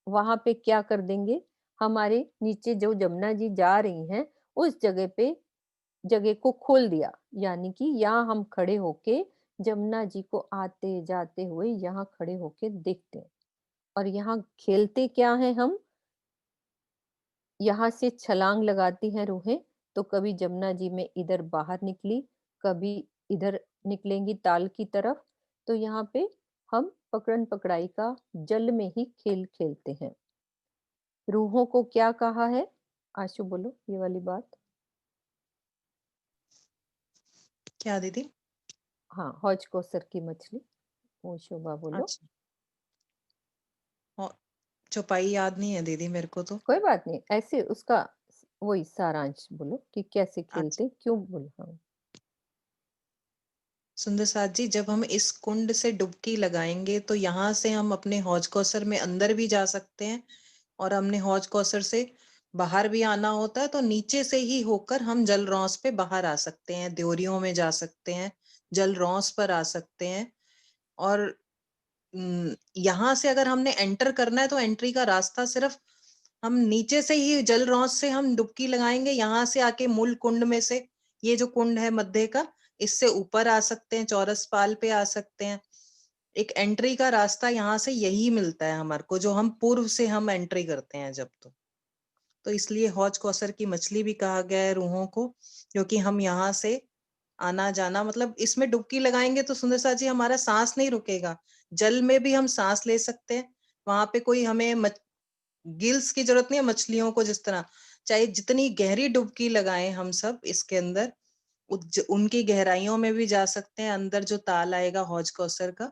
[SPEAKER 1] वहां पे क्या कर देंगे? हमारे नीचे जो जमुना जी जा रही हैं, उस जगह पे जगह को खोल दिया। यानी कि यहाँ हम खड़े होके जमुना जी को आते जाते हुए यहाँ खड़े होके देखते हैं। और यहाँ खेलते क्या है हम? यहाँ से छलांग लगाती हैं रूहें। तो कभी जमुना जी में इधर बाहर निकली, कभी इधर निकलेंगी ताल की तरफ। तो यहाँ पे हम पकड़न पकड़ाई का जल में ही खेल खेलते हैं। रूहों को क्या कहा है? आशु बोलो ये वाली बात।
[SPEAKER 5] क्या दीदी?
[SPEAKER 1] हाँ, हौज कौसर की मछली, वो शोभा बोलो।
[SPEAKER 5] अच्छा, और चौपाई याद नहीं है दीदी मेरे को तो।
[SPEAKER 1] कोई बात नहीं, ऐसे उसका वही सारांश बोलो कि कैसे
[SPEAKER 5] अच्छा,
[SPEAKER 1] खेलते, क्यों बोलो। हाँ।
[SPEAKER 5] सुंदर साथ जी, जब हम इस कुंड से डुबकी लगाएंगे तो यहाँ से हम अपने हौज कौसर में अंदर भी जा सकते हैं, और हमने हौज कौसर से बाहर भी आना होता है तो नीचे से ही होकर हम जल रौस पे बाहर आ सकते हैं, द्योरियों में जा सकते हैं, जल रौस पर आ सकते हैं। और यहाँ से अगर हमने एंटर करना है तो एंट्री का रास्ता सिर्फ हम नीचे से ही जल रौस से हम डुबकी लगाएंगे, यहाँ से आके मूल कुंड में से, ये जो कुंड है मध्य का, इससे ऊपर आ सकते हैं, चौरस पाल पे आ सकते हैं। एक एंट्री का रास्ता यहाँ से यही मिलता है हमारे को, जो हम पूर्व से हम एंट्री करते हैं जब। तो इसलिए हौज कौसर की मछली भी कहा गया है रूहों को, क्योंकि हम यहाँ से आना जाना, मतलब इसमें डुबकी लगाएंगे तो सुंदर सा जी हमारा सांस नहीं रुकेगा, जल में भी हम सांस ले सकते हैं। वहां पे कोई हमें गिल्स की जरूरत नहीं है मछलियों को, जिस तरह चाहे जितनी गहरी डुबकी लगाएं हम सब इसके अंदर, उनकी गहराइयों में भी जा सकते हैं, अंदर जो ताल आएगा हौज कौसर का,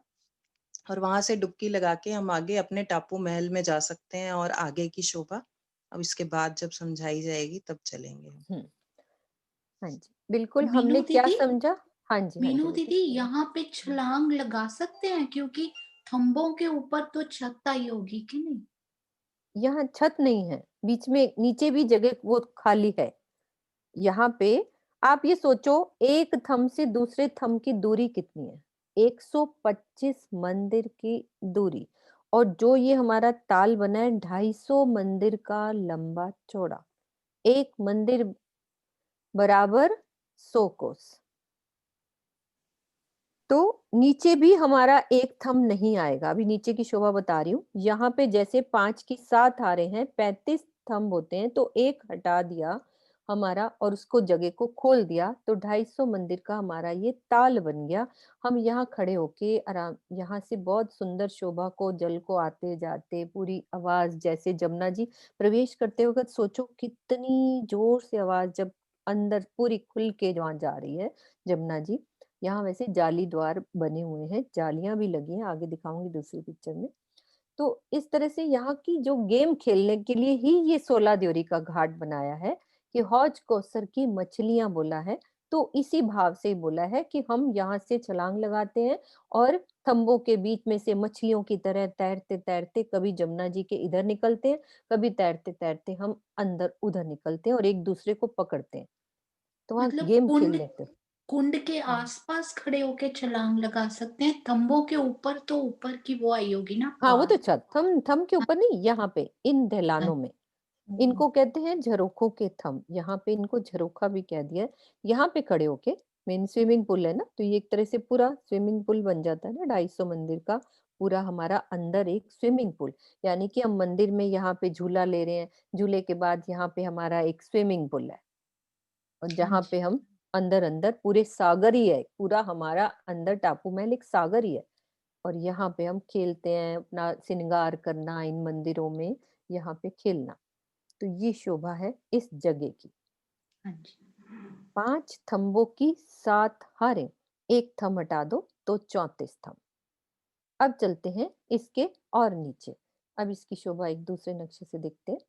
[SPEAKER 5] और वहां से डुबकी लगा के हम आगे अपने टापू महल में जा सकते हैं। और आगे की शोभा अब इसके बाद जब समझाई जाएगी तब चलेंगे हम।
[SPEAKER 1] हाँ जी, बिल्कुल।
[SPEAKER 6] मीनू
[SPEAKER 1] हमने क्या
[SPEAKER 6] दीदी,
[SPEAKER 1] समझा? हाँ जी, हाँ
[SPEAKER 6] मीनू
[SPEAKER 1] जी
[SPEAKER 6] दीदी,
[SPEAKER 1] बेटा।
[SPEAKER 6] यहाँ पे छलांग लगा सकते हैं क्योंकि खंभों के ऊपर तो छत आई होगी कि नहीं?
[SPEAKER 1] यहाँ छत नहीं है, बीच में नीचे भी जगह वो खाली है। यहाँ पे आप ये सोचो, एक थंब से दूसरे थंब की दूरी कितनी है? 125 मंदिर की दूरी। और जो ये हमारा ताल बना है 250 मंदिर का लंबा चौड़ा। एक मंदिर बराबर 100 कोस। तो नीचे भी हमारा एक थंब नहीं आएगा। अभी नीचे की शोभा बता रही हूँ। यहाँ पे जैसे 5 की 7 आ रहे हैं, 35 थंब होते हैं, तो एक हटा दिया हमारा और उसको जगह को खोल दिया, तो 250 मंदिर का हमारा ये ताल बन गया। हम यहाँ खड़े होके आराम, यहाँ से बहुत सुंदर शोभा को, जल को आते जाते पूरी आवाज, जैसे जमुना जी प्रवेश करते वक्त सोचो कितनी जोर से आवाज जब अंदर पूरी खुल के वहां जा रही है जमुना जी। यहाँ वैसे जाली द्वार बने हुए हैं, जालियां भी लगी हैं, आगे दिखाऊंगी दूसरी पिक्चर में। तो इस तरह से यहाँ की जो गेम खेलने के लिए ही ये 16 द्योरी का घाट बनाया है कि हौज कौसर की मछलियां बोला है। तो इसी भाव से बोला है कि हम यहाँ से छलांग लगाते हैं और थंबों के बीच में से मछलियों की तरह तैरते तैरते कभी जमुना जी के इधर निकलते हैं, कभी तैरते तैरते हम अंदर उधर निकलते हैं और एक दूसरे को पकड़ते हैं। तो वहाँ
[SPEAKER 6] मतलब
[SPEAKER 1] गेम खेल
[SPEAKER 6] कुंड
[SPEAKER 1] लेते हैं।
[SPEAKER 6] कुंड के आसपास खड़े होके छलांग लगा सकते हैं। खंभों के ऊपर तो ऊपर की वो आई होगी ना,
[SPEAKER 1] हाँ, वो तो
[SPEAKER 6] पाल।
[SPEAKER 1] छत, थम के ऊपर नहीं, यहाँ पे इन ढलानों में।
[SPEAKER 6] हम्म,
[SPEAKER 1] इनको कहते हैं झरोखों के थम। यहाँ पे इनको झरोखा भी कह दिया है। यहाँ पे खड़े होके, मेन स्विमिंग पूल है ना, तो ये एक तरह से पूरा स्विमिंग पूल बन जाता है ना 250 मंदिर का। पूरा हमारा अंदर एक स्विमिंग पूल, यानी कि हम मंदिर में यहाँ पे झूला ले रहे हैं, झूले के बाद यहाँ पे हमारा एक स्विमिंग पूल है, और
[SPEAKER 6] हाँ
[SPEAKER 1] जहाँ पे
[SPEAKER 6] जी।
[SPEAKER 1] हम अंदर अंदर पूरे सागर ही है, पूरा हमारा अंदर टापू महल एक सागर ही है। और यहाँ पे हम खेलते हैं, अपना श्रृंगार करना इन मंदिरों में, यहाँ पे खेलना। तो ये शोभा है इस जगह की।
[SPEAKER 6] हाँ जी।
[SPEAKER 1] 5 थंबों की 7 हारें, एक थंब हटा दो तो 34 थंब। अब चलते हैं इसके और नीचे। अब इसकी शोभा एक दूसरे नक्शे से देखते हैं।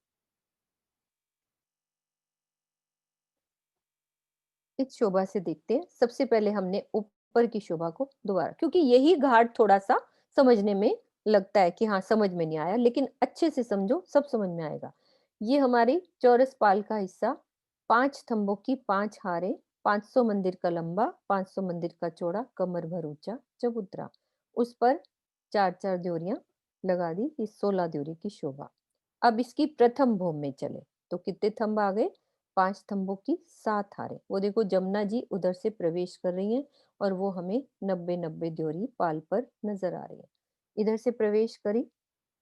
[SPEAKER 1] इस शोभा से देखते हैं। सबसे पहले हमने ऊपर की शोभा को दोबारा, क्योंकि यही घाट थोड़ा सा समझने में लगता है कि हाँ समझ में नहीं आया, लेकिन अच्छे से समझो सब समझ में आएगा। ये हमारी चौरस पाल का हिस्सा, 5 थंबों की 5 हारें, 500 मंदिर का लंबा, 500 मंदिर का चौड़ा, कमर भर ऊंचा चबूतरा। उस पर 4-4 द्योरियां लगा दी, इस 16 द्योरी की शोभा। अब इसकी प्रथम भूमि में चले तो कितने थंब आ गए? 5 स्तंभों की 7 हारें। वो देखो जमुना जी उधर से प्रवेश कर रही हैं और वो हमें 90-90 द्योरी पाल पर नजर आ रही है। इधर से प्रवेश करी,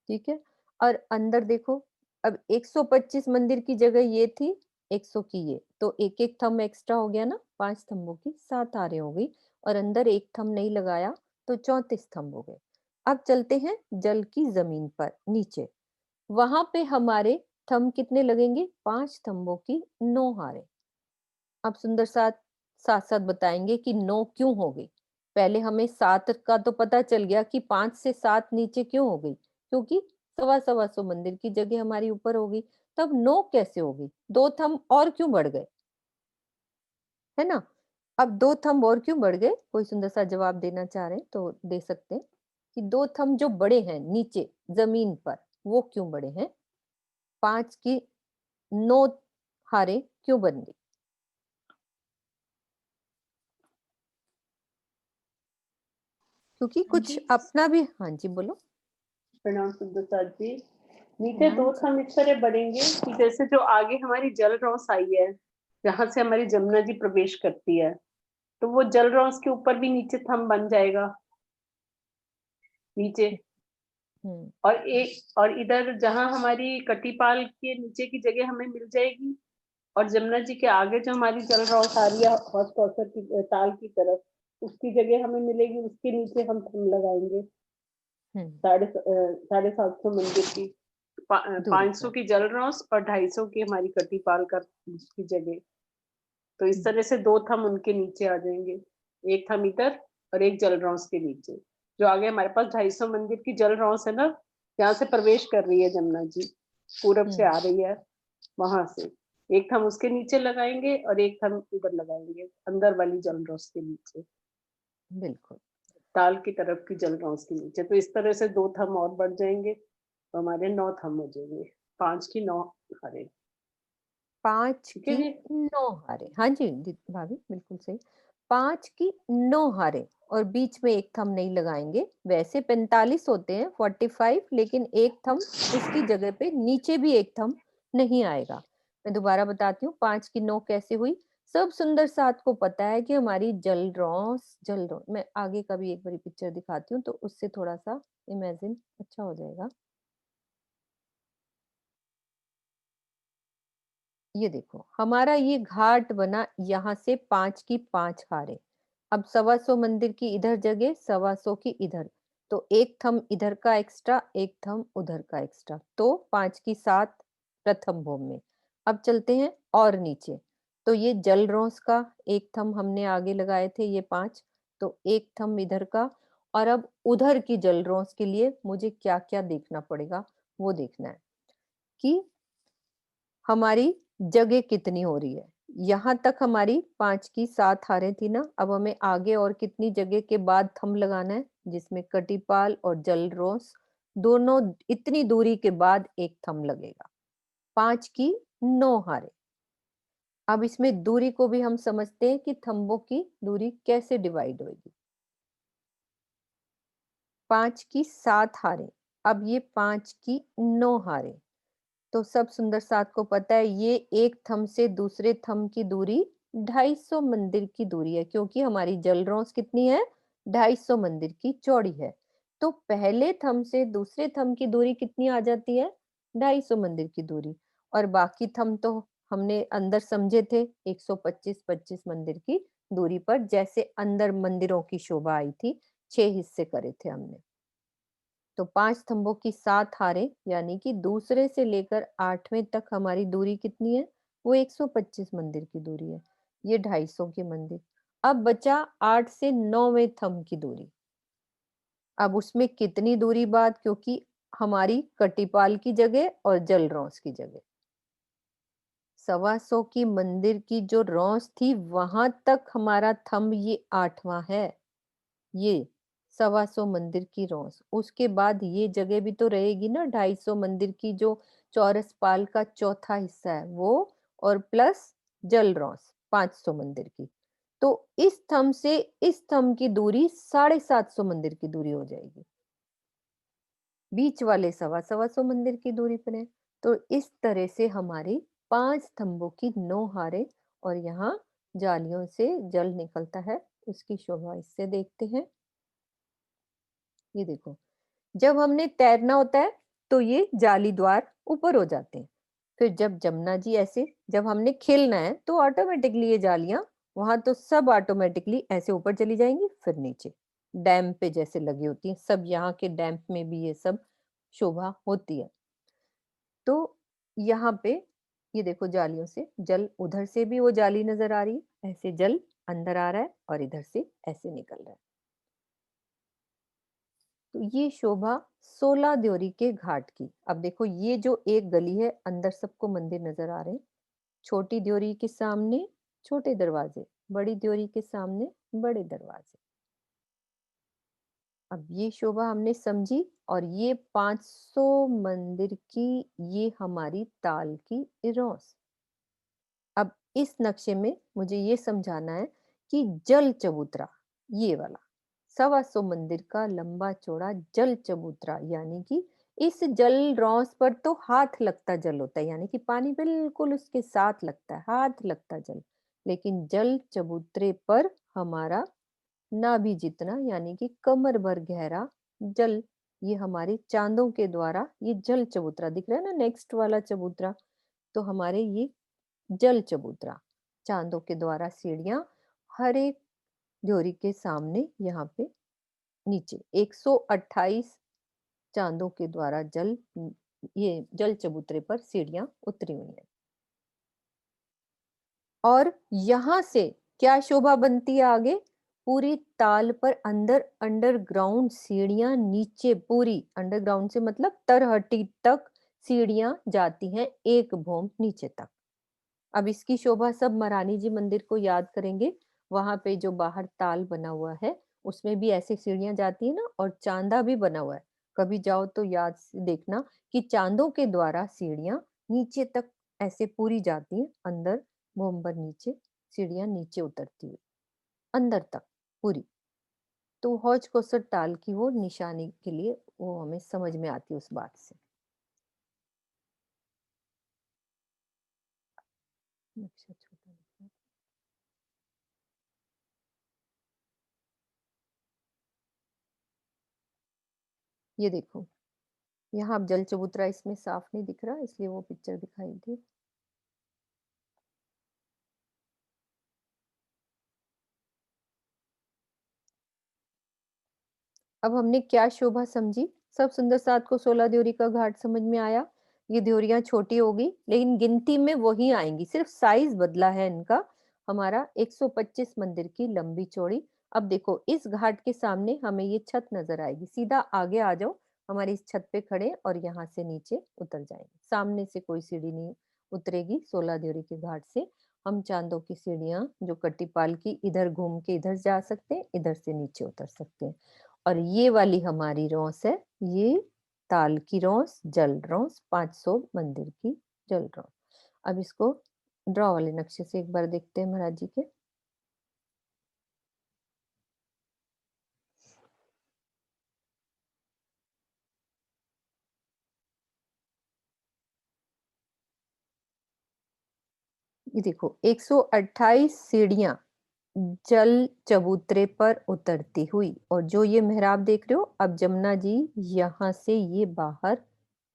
[SPEAKER 1] ठीक है। और अंदर देखो, अब 125 मंदिर की जगह ये थी, 100 की ये, तो एक एक थंब एक्स्ट्रा हो गया ना, 5 स्तंभों की 7 हारें हो गई। और अंदर एक थंब नहीं लगाया तो 34 थंब हो गए। अब चलते हैं जल की जमीन पर नीचे। वहां पे हमारे थंब कितने लगेंगे? 5 स्तंभों की 9 हारें। अब सुंदर साथ साथ साथ बताएंगे कि 9 क्यों हो गई। पहले हमें 7 का तो पता चल गया कि 5 से 7 नीचे क्यों हो गई, क्योंकि सवा सवा सौ मंदिर की जगह हमारी ऊपर हो गई। तब 9 कैसे हो गई? 2 थंब और क्यों बढ़ गए, है ना? अब 2 थंब और क्यों बढ़ गए? कोई सुंदर सा जवाब देना चाह रहे हैं तो दे सकते हैं कि 2 थंब जो बड़े हैं नीचे जमीन पर, वो क्यों बड़े हैं? 5 की 9 हारें क्यों बन गई? क्योंकि कुछ
[SPEAKER 6] जी,
[SPEAKER 1] अपना भी। हाँ जी बोलो।
[SPEAKER 7] प्रणाम सुब्रता जी। नीचे
[SPEAKER 1] प्रणाम
[SPEAKER 7] दो
[SPEAKER 1] जी।
[SPEAKER 7] थंब इस तरह बढ़ेंगे कि जैसे जो आगे हमारी जल रौस आई है, जहां से हमारी जमुना जी प्रवेश करती है, तो वो जल रौस के ऊपर भी नीचे थंब बन जाएगा नीचे।
[SPEAKER 1] हम्म
[SPEAKER 7] और इधर जहां हमारी कटीपाल के नीचे की जगह हमें मिल जाएगी, और जमुना जी के आगे जो हमारी जल रौस आ रही है हौज कौसर की ताल की तरफ, उसकी जगह हमें मिलेगी, उसके नीचे हम थंब लगाएंगे।
[SPEAKER 1] हम्म
[SPEAKER 7] 750 मंदिर की,
[SPEAKER 1] दूरी
[SPEAKER 7] 500
[SPEAKER 1] पर।
[SPEAKER 7] की जल रौस और 250 की हमारी कटीपाल का की जगह। तो इस तरह से 2 थंब उनके नीचे आ जाएंगे, एक थंब इधर और एक जल रौस के नीचे। जो आगे हमारे पास 250 मंदिर की जल रौस है ना, यहाँ से प्रवेश कर रही है जमुना जी, पूरब से आ रही है वहां से। एक थंब उसके नीचे लगाएंगे और एक थंब इधर लगाएंगे, अंदर वाली जल रौस के नीचे,
[SPEAKER 1] बिल्कुल।
[SPEAKER 7] ताल की तरफ की जल रौस के नीचे। तो इस तरह से 2 थंब और बढ़ जाएंगे, तो हमारे 9 थंब हो जाएंगे। 5 की 9 हरे।
[SPEAKER 1] 5
[SPEAKER 7] ठीक है
[SPEAKER 1] की
[SPEAKER 7] जी?
[SPEAKER 1] 9 हारे। हाँ जी, भाभी बिल्कुल सही। 5 की 9 हारे और बीच में एक थंब नहीं लगाएंगे। वैसे 45 होते हैं, 45, लेकिन एक थंब उसकी जगह पे नीचे भी एक थंब नहीं आएगा। मैं दोबारा बताती हूँ 5 की 9 कैसे हुई। सब सुंदर साथ को पता है कि हमारी जल रौस मैं आगे का भी एक बारी पिक्चर दिखाती हूँ तो उससे थोड़ा सा इमेजिन अच्छा हो जाएगा। ये देखो हमारा ये घाट बना, यहाँ से 5 की 5 हारे। अब 125 मंदिर की इधर जगह, 125 की इधर, तो एक थंब इधर का एक्स्ट्रा, एक थंब उधर का एक्स्ट्रा, तो 5 की 7 प्रथम भोग में। अब चलते हैं और नीचे, तो ये जल रौस का एक थंब हमने आगे लगाए थे, ये 5, तो एक थंब इधर का। और अब उधर की जल रौस के लिए मुझे क्या क्या देखना पड़ेगा, वो देखना है कि हमारी जगह कितनी हो रही है। यहाँ तक हमारी 5 की 7 हारें थी ना, अब हमें आगे और कितनी जगह के बाद थंब लगाना है, जिसमें कटिपाल और जल रौस दोनों इतनी दूरी के बाद एक थंब लगेगा। 5 की 9 हारें। अब इसमें दूरी को भी हम समझते हैं कि थंबों की दूरी कैसे डिवाइड होगी। 5 की 7 हारें, अब ये 5 की 9 हारें। तो सब सुंदर साथ को पता है ये एक थंब से दूसरे थंब की दूरी 250 मंदिर की दूरी है, क्योंकि हमारी जल रौस कितनी है, 250 मंदिर की चौड़ी है। तो पहले थंब से दूसरे थंब की दूरी कितनी आ जाती है, 250 मंदिर की दूरी। और बाकी थंब तो हमने अंदर समझे थे 125-25 मंदिर की दूरी पर, जैसे अंदर मंदिरों की शोभा आई थी, 6 हिस्से करे थे हमने। तो 5 स्तंभों की 7 हारें, यानी कि दूसरे से लेकर 8वें तक हमारी दूरी कितनी है, वो 125 मंदिर की दूरी है। ये 250 के मंदिर। अब बचा 8 से 9वें थंब की दूरी। अब उसमें कितनी दूरी बाद, क्योंकि हमारी कटिपाल की जगह और जल रौस की जगह, 125 की मंदिर की जो रौस थी वहां तक हमारा थंब ये 8वां है। ये 125 मंदिर की रौस, उसके बाद ये जगह भी तो रहेगी ना, 250 मंदिर की जो चौरस पाल का चौथा हिस्सा है वो, और प्लस जल रौस 500 मंदिर की। तो इस थंब से इस थंब की दूरी 750 मंदिर की दूरी हो जाएगी। बीच वाले 125 मंदिर की दूरी पर है। तो इस तरह से हमारी 5 स्तंभों की 9 हारें, और यहाँ जालियों से जल निकलता है, उसकी शोभा इससे देखते हैं। ये देखो, जब हमने तैरना होता है तो ये जाली द्वार ऊपर हो जाते हैं। फिर जब जमुना जी ऐसे, जब हमने खेलना है तो ऑटोमेटिकली ये जालियां वहां तो सब ऑटोमेटिकली ऐसे ऊपर चली जाएंगी, फिर नीचे डैम पे जैसे लगी होती है सब, यहाँ के डैम में भी ये सब शोभा होती है। तो यहाँ पे ये देखो जालियों से जल, उधर से भी वो जाली नजर आ रही है, ऐसे जल अंदर आ रहा है और इधर से ऐसे निकल रहा है। तो ये शोभा 16 द्योरी के घाट की। अब देखो ये जो एक गली है, अंदर सबको मंदिर नजर आ रहे हैं। छोटी द्योरी के सामने छोटे दरवाजे, बड़ी द्योरी के सामने बड़े दरवाजे। अब ये शोभा हमने समझी, और ये 500 मंदिर की ये हमारी ताल की रौस। अब इस नक्शे में मुझे ये समझाना है कि जल चबूतरा, ये वाला 125 मंदिर का लंबा चौड़ा जल चबूतरा, यानी कि इस जल रौस पर तो हाथ लगता जल होता है, यानी कि पानी बिल्कुल उसके साथ लगता है, हाथ लगता जल। लेकिन जल चबूतरे पर हमारा नाभि जितना, यानी कि कमर भर गहरा जल, ये हमारे चांदों के द्वारा ये जल चबूतरा दिख रहा है ना, नेक्स्ट वाला चबूतरा। तो हमारे ये जल चबूतरा, चांदों के द्वारा सीढ़ियां हर एक ड्योरी के सामने, यहाँ पे नीचे 128 चांदों के द्वारा जल, ये जल चबूतरे पर सीढ़ियां उतरी हुई हैं। और यहाँ से क्या शोभा बनती है आगे? पूरी ताल पर अंदर अंडरग्राउंड सीढ़ियां नीचे, पूरी अंडरग्राउंड से मतलब तरहटी तक सीढ़ियां जाती हैं, एक भोम नीचे तक। अब इसकी शोभा सब महारानी जी मंदिर को याद करेंगे, वहां पे जो बाहर ताल बना हुआ है उसमें भी ऐसी सीढ़ियां जाती है ना, और चांदा भी बना हुआ है। कभी जाओ तो याद से देखना कि चांदों के द्वारा सीढ़ियां नीचे तक ऐसे पूरी जाती हैं, अंदर भोंबर नीचे, सीढ़ियां नीचे उतरती हुई अंदर तक पूरी। तो हौज कोसर ताल की वो निशानी के लिए वो हमें समझ में आती है उस बात से। नक्शा छोटा दिखा। ये देखो, यहाँ अब जल चबूतरा इसमें साफ नहीं दिख रहा, इसलिए वो पिक्चर दिखाई दी। अब हमने क्या शोभा समझी? सब सुंदर साथ को 16 द्योरी का घाट समझ में आया। ये द्योरियां छोटी होगी लेकिन गिनती में वही आएंगी, सिर्फ साइज बदला है इनका। हमारा 125 मंदिर की लंबी चौड़ी। अब देखो इस घाट के सामने हमें ये छत नजर आएगी, सीधा आगे आ जाओ, हमारी इस छत पे खड़े और यहाँ से नीचे उतर जाएंगे। सामने से कोई सीढ़ी नहीं उतरेगी 16 द्योरी के घाट से। हम चांदों की सीढ़ियां जो कट्टीपाल की, इधर घूम के इधर जा सकते हैं, इधर से नीचे उतर सकते हैं। और ये वाली हमारी रौस है, ये ताल की रौस, जल रौस, 500 मंदिर की जल रौस। अब इसको ड्रॉ वाले नक्शे से एक बार देखते हैं महाराज जी के। ये देखो 128 सीढ़ियां जल चबूतरे पर उतरती हुई, और जो ये मेहराब देख रहे हो, अब जमुना जी यहाँ से ये बाहर,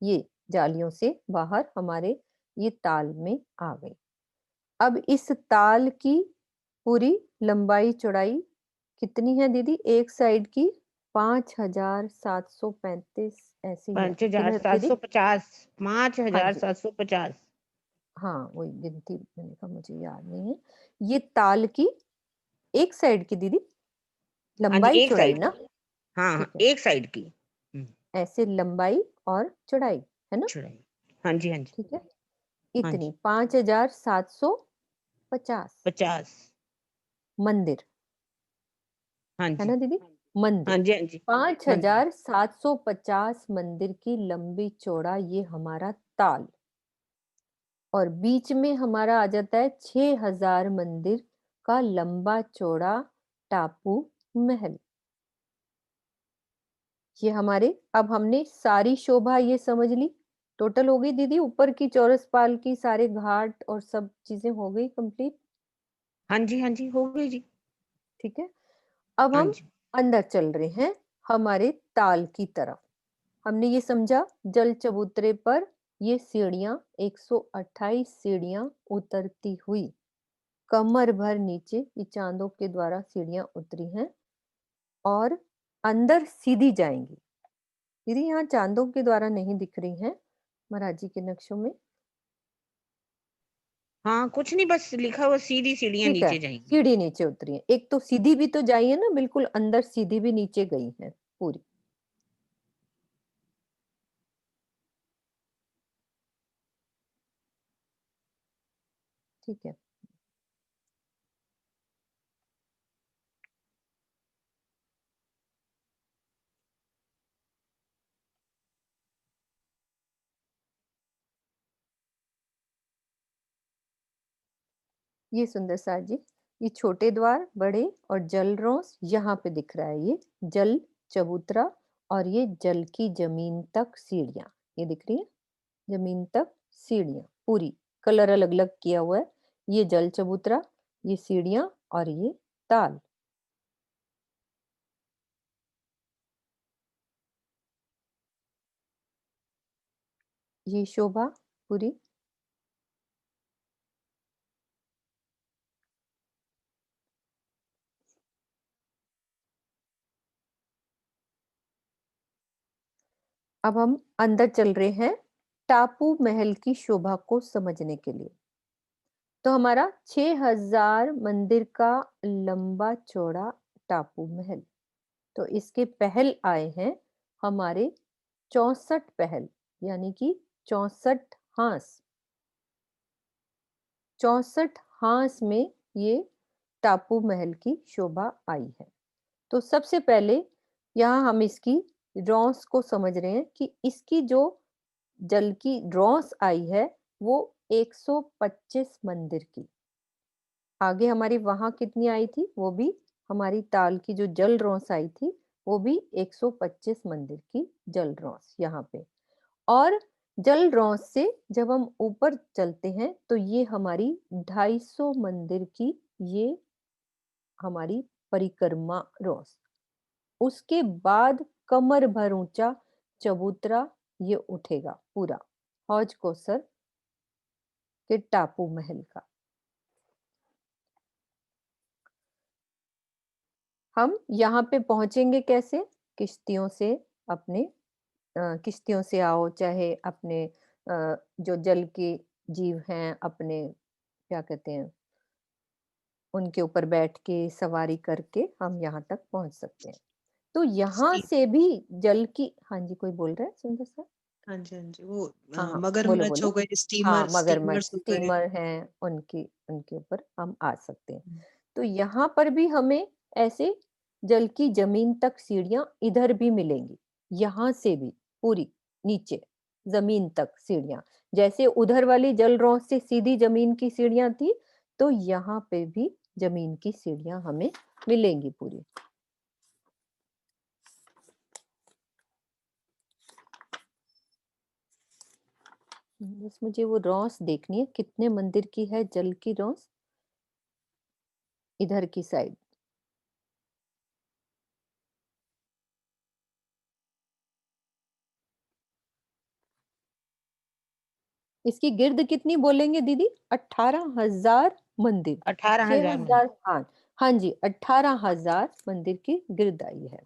[SPEAKER 1] ये जालियों से बाहर हमारे ये ताल में आ गई। अब इस ताल की पूरी लंबाई चौड़ाई कितनी है दीदी? एक साइड की 5735 ऐसी है, किधर दीदी?
[SPEAKER 3] 5750,
[SPEAKER 1] हाँ जी,
[SPEAKER 3] 5750।
[SPEAKER 1] हाँ वही गिनती मैंने कहा मुझे याद नहीं है। ये ताल की एक साइड की दीदी
[SPEAKER 3] हाँ जी,
[SPEAKER 1] लंबाई
[SPEAKER 3] एक
[SPEAKER 1] चौड़ाई
[SPEAKER 3] साइड
[SPEAKER 1] ना?
[SPEAKER 3] की। हाँ हाँ,
[SPEAKER 1] ठीक है,
[SPEAKER 3] एक साइड की।
[SPEAKER 1] ऐसे लंबाई और चौड़ाई है ना?
[SPEAKER 3] चौड़ाई। हाँ जी, हाँ जी।
[SPEAKER 1] ठीक है,
[SPEAKER 3] हाँ
[SPEAKER 1] इतनी
[SPEAKER 3] जी,
[SPEAKER 1] 5750
[SPEAKER 3] 50।
[SPEAKER 1] मंदिर
[SPEAKER 3] हाँ
[SPEAKER 1] है
[SPEAKER 3] जी,
[SPEAKER 1] ना दीदी? मंदिर
[SPEAKER 3] हाँ जी, हाँ जी। मंदिर।
[SPEAKER 1] 5750 मंदिर की लंबी चौड़ा ये हमारा ताल, और बीच में हमारा आ जाता है 6000 मंदिर का लंबा चौड़ा टापू महल। ये हमारे, अब हमने सारी शोभा ये समझ ली, टोटल हो गई दीदी, ऊपर की चौरस पाल की सारे घाट और सब चीजें हो गई कंप्लीट।
[SPEAKER 3] हाँ जी, हाँ जी, हो गई जी।
[SPEAKER 1] ठीक है, अब
[SPEAKER 3] हाँ
[SPEAKER 1] हम
[SPEAKER 3] जी।
[SPEAKER 1] अंदर चल रहे हैं हमारे ताल की तरफ। हमने ये समझा जल चबूतरे पर ये सीढ़ियां 128 सीढ़ियां उतरती हुई कमर भर नीचे ये चांदों के द्वारा सीढ़ियां उतरी हैं और अंदर सीधी जाएंगी। दीदी यहाँ चांदों के द्वारा नहीं दिख रही हैं महाराज जी के नक्शों में।
[SPEAKER 3] हाँ, कुछ नहीं, बस लिखा हुआ सीधी सीढ़ियां
[SPEAKER 1] ठीक है,
[SPEAKER 3] नीचे जाएंगी।
[SPEAKER 1] सीढ़ी नीचे उतरी है, एक तो सीधी भी तो जाई है ना, बिल्कुल अंदर सीधी भी नीचे गई है पूरी। ठीक है, ये सुंदर सा जी, ये छोटे द्वार, बड़े और जल रोस यहाँ पे दिख रहा है, ये जल चबूतरा, और ये जल की जमीन तक सीढ़ियां, ये दिख रही है जमीन तक सीढ़ियां पूरी, कलर अलग अलग किया हुआ है। ये जल चबूतरा, ये सीढ़ियां और ये ताल। ये शोभा पूरी। अब हम अंदर चल रहे हैं टापू महल की शोभा को समझने के लिए। तो हमारा 6000 मंदिर का लंबा चौड़ा टापू महल। तो इसके पहल आए हैं हमारे 64 पहल, यानी कि 64 हांस। 64 हांस में ये टापू महल की शोभा आई है। तो सबसे पहले यहाँ हम इसकी रौस को समझ रहे हैं कि इसकी जो जल की रौस आई है वो 125 मंदिर की। आगे हमारी वहां कितनी आई थी, वो भी हमारी ताल की जो जल रौस आई थी वो भी 125 मंदिर की जल रौस यहाँ पे। और जल रौस से जब हम ऊपर चलते हैं तो ये हमारी 250 मंदिर की ये हमारी परिक्रमा रौस। उसके बाद कमर भर ऊंचा चबूतरा ये उठेगा पूरा हौज कोसर के टापू महल का। हम यहाँ पे पहुंचेंगे कैसे? किश्तियों से। अपने किश्तियों से आओ, चाहे अपने जो जल के जीव हैं अपने क्या कहते हैं उनके ऊपर बैठ के सवारी करके हम यहाँ तक पहुंच सकते हैं। तो यहाँ से भी जल की, हाँ जी कोई बोल रहा है सुंदर सर?
[SPEAKER 5] हाँ जी, हाँ जी, वो
[SPEAKER 1] हाँ हाँ बोलो
[SPEAKER 5] मगरमच्छ
[SPEAKER 1] बोलो।
[SPEAKER 5] हो गए,
[SPEAKER 1] हाँ
[SPEAKER 5] स्टीमर
[SPEAKER 1] मगरमच्छ
[SPEAKER 5] स्टीमर्स हो गए।
[SPEAKER 1] स्टीमर हैं, उनकी उनके ऊपर हम आ सकते हैं। तो यहाँ पर भी हमें ऐसे जल की जमीन तक सीढ़ियां इधर भी मिलेंगी, यहाँ से भी पूरी नीचे जमीन तक सीढ़ियां। जैसे उधर वाली जल रौस से सीधी जमीन की सीढ़ियां थी, तो यहाँ पे भी जमीन की सीढ़ियां हमें मिलेंगी पूरी। बस मुझे वो रौस देखनी है, कितने मंदिर की है जल की रौस इधर की साइड। इसकी गिर्द कितनी बोलेंगे दीदी? 18,000 मंदिर।
[SPEAKER 8] 18,000 मंदिर।
[SPEAKER 1] 6,000, हाँ हाँ जी 18,000 मंदिर की गिर्द आई है।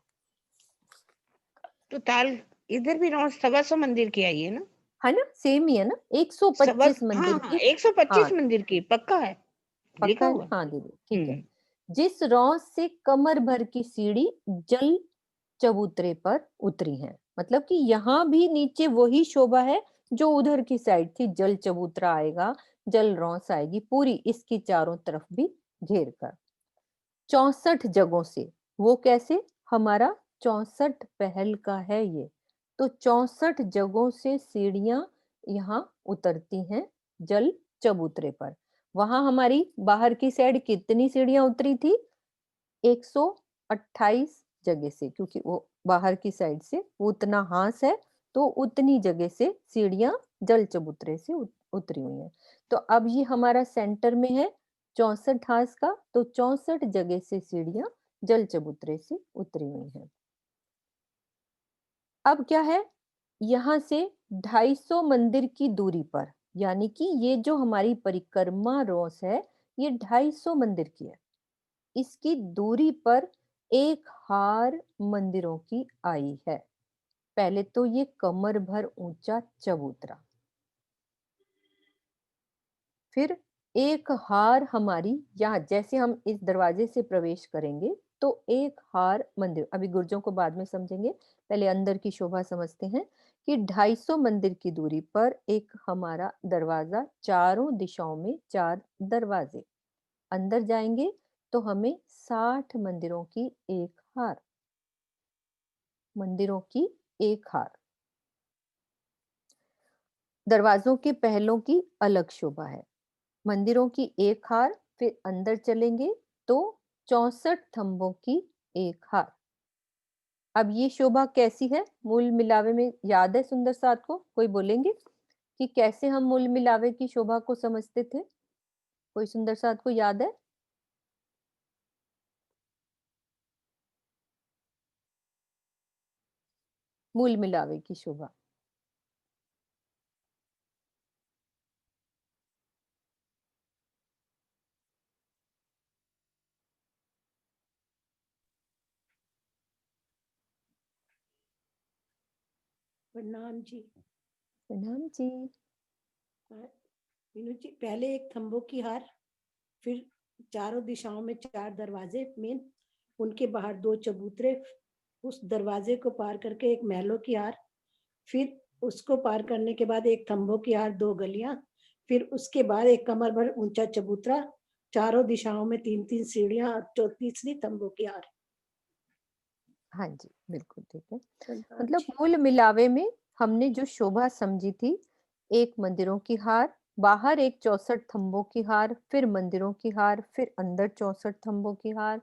[SPEAKER 8] तो ताल इधर भी 125 मंदिर की आई है ना?
[SPEAKER 1] है ना, सेम ही है ना,
[SPEAKER 8] सवा
[SPEAKER 1] 125
[SPEAKER 8] हाँ
[SPEAKER 1] मंदिर
[SPEAKER 8] हाँ
[SPEAKER 1] की।
[SPEAKER 8] 125
[SPEAKER 1] हाँ
[SPEAKER 8] मंदिर की पक्का है,
[SPEAKER 1] पक्का
[SPEAKER 8] लिखा
[SPEAKER 1] है
[SPEAKER 8] हुआ
[SPEAKER 1] ना?
[SPEAKER 8] है।
[SPEAKER 1] हाँ दीदी ठीक है।
[SPEAKER 8] हम्म।
[SPEAKER 1] जिस रौस से कमर भर की सीढ़ी जल चबूतरे पर उतरी है, मतलब कि यहाँ भी नीचे वही शोभा है जो उधर की साइड थी। जल चबूतरा आएगा, जल रौस आएगी पूरी इसकी चारों तरफ भी घेर कर 64 जगहों से। वो कैसे? हमारा 64 पहल का है ये। तो 64 जगहों से सीढ़ियां यहाँ उतरती हैं जल चबूतरे पर। वहां हमारी बाहर की साइड कितनी सीढ़ियां उतरी थी? 128 जगह से, क्योंकि वो बाहर की साइड से उतना हांस है तो उतनी जगह से सीढ़ियां जल चबूतरे से उतरी हुई हैं। तो अब ये हमारा सेंटर में है 64 हांस का, तो 64 जगह से सीढ़ियां जल चबूतरे से उतरी हुई हैं। अब क्या है, यहाँ से 250 मंदिर की दूरी पर, यानी कि ये जो हमारी परिक्रमा रोस है ये 250 मंदिर की है। इसकी दूरी पर एक हार मंदिरों की आई है। पहले तो ये कमर भर ऊंचा चबूतरा, फिर एक हार हमारी यहाँ, जैसे हम इस दरवाजे से प्रवेश करेंगे तो एक हार मंदिर, अभी गुर्जों को बाद में समझेंगे, पहले अंदर की शोभा समझते हैं कि 250 मंदिर की दूरी पर एक हमारा दरवाजा, चारों दिशाओं में 4 दरवाजे। अंदर जाएंगे तो हमें 60 मंदिरों की एक हार, मंदिरों की एक हार। दरवाजों के पहलों की अलग शोभा है, मंदिरों की एक हार। फिर अंदर चलेंगे तो 64 थंबों की एक हार। अब ये शोभा कैसी है मूल मिलावे में, याद है सुंदर साथ को? कोई बोलेंगे कि कैसे हम मूल मिलावे की शोभा को समझते थे? कोई सुंदर साथ को याद है? मूल मिलावे की शोभा।
[SPEAKER 9] प्रणाम जी।
[SPEAKER 1] प्रणाम जी।
[SPEAKER 9] मीनू जी, पहले एक थंबों की हार, फिर चारों दिशाओं में 4 दरवाजे मेन, उनके बाहर 2 चबूतरे, उस दरवाजे को पार करके एक महलों की हार, फिर उसको पार करने के बाद एक थंबों की हार, 2 गलियां, फिर उसके बाद एक कमर भर ऊंचा चबूतरा, चारों दिशाओं में 3-3 सीढ़ियां और तीसरी थंबों की हार।
[SPEAKER 1] हाँ जी, बिल्कुल ठीक है।
[SPEAKER 9] सरदार
[SPEAKER 1] मतलब
[SPEAKER 9] जी।
[SPEAKER 1] कुल मिलावे में हमने जो शोभा समझी थी, एक मंदिरों की हार, बाहर एक 64 थंबों की हार, फिर मंदिरों की हार, फिर अंदर 64 थंबों की हार,